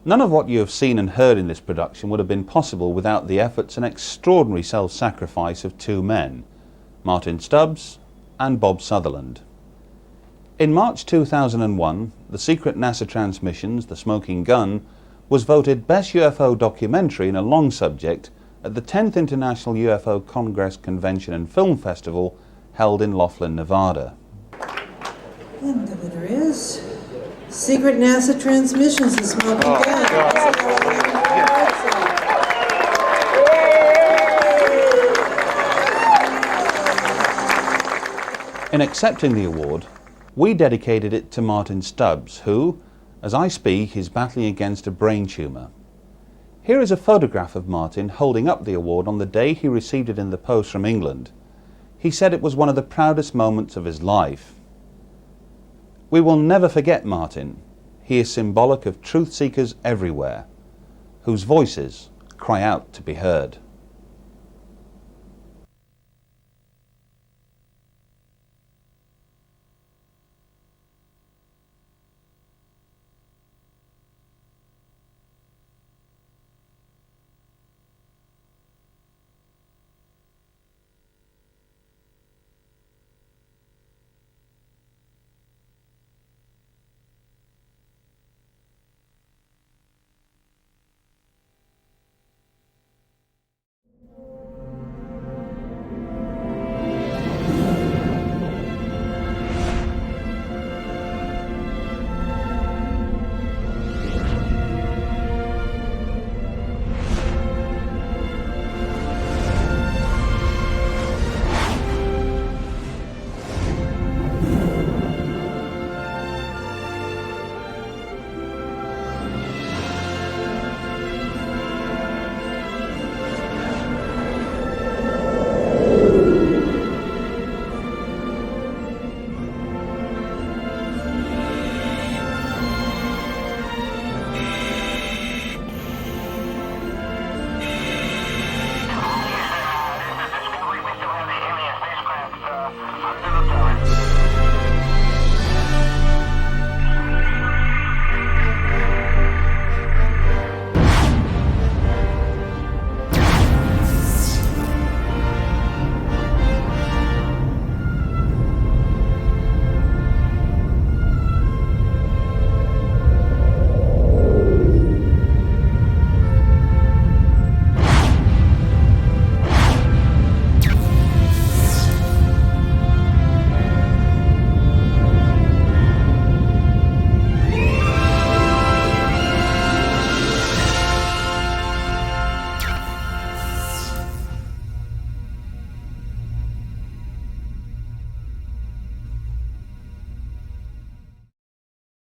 None of what you have seen and heard in this production would have been possible without the efforts and extraordinary self-sacrifice of 2 men, Martin Stubbs and Bob Sutherland. In March 2001, the secret NASA transmissions, The Smoking Gun, was voted Best UFO Documentary in a long subject at the 10th International UFO Congress Convention and Film Festival held in Laughlin, Nevada. And the winner is Secret NASA Transmissions, The Smoking Gun. In accepting the award, we dedicated it to Martin Stubbs, who, as I speak, is battling against a brain tumour. Here is a photograph of Martin holding up the award on the day he received it in the post from England. He said it was one of the proudest moments of his life. We will never forget Martin. He is symbolic of truth seekers everywhere, whose voices cry out to be heard.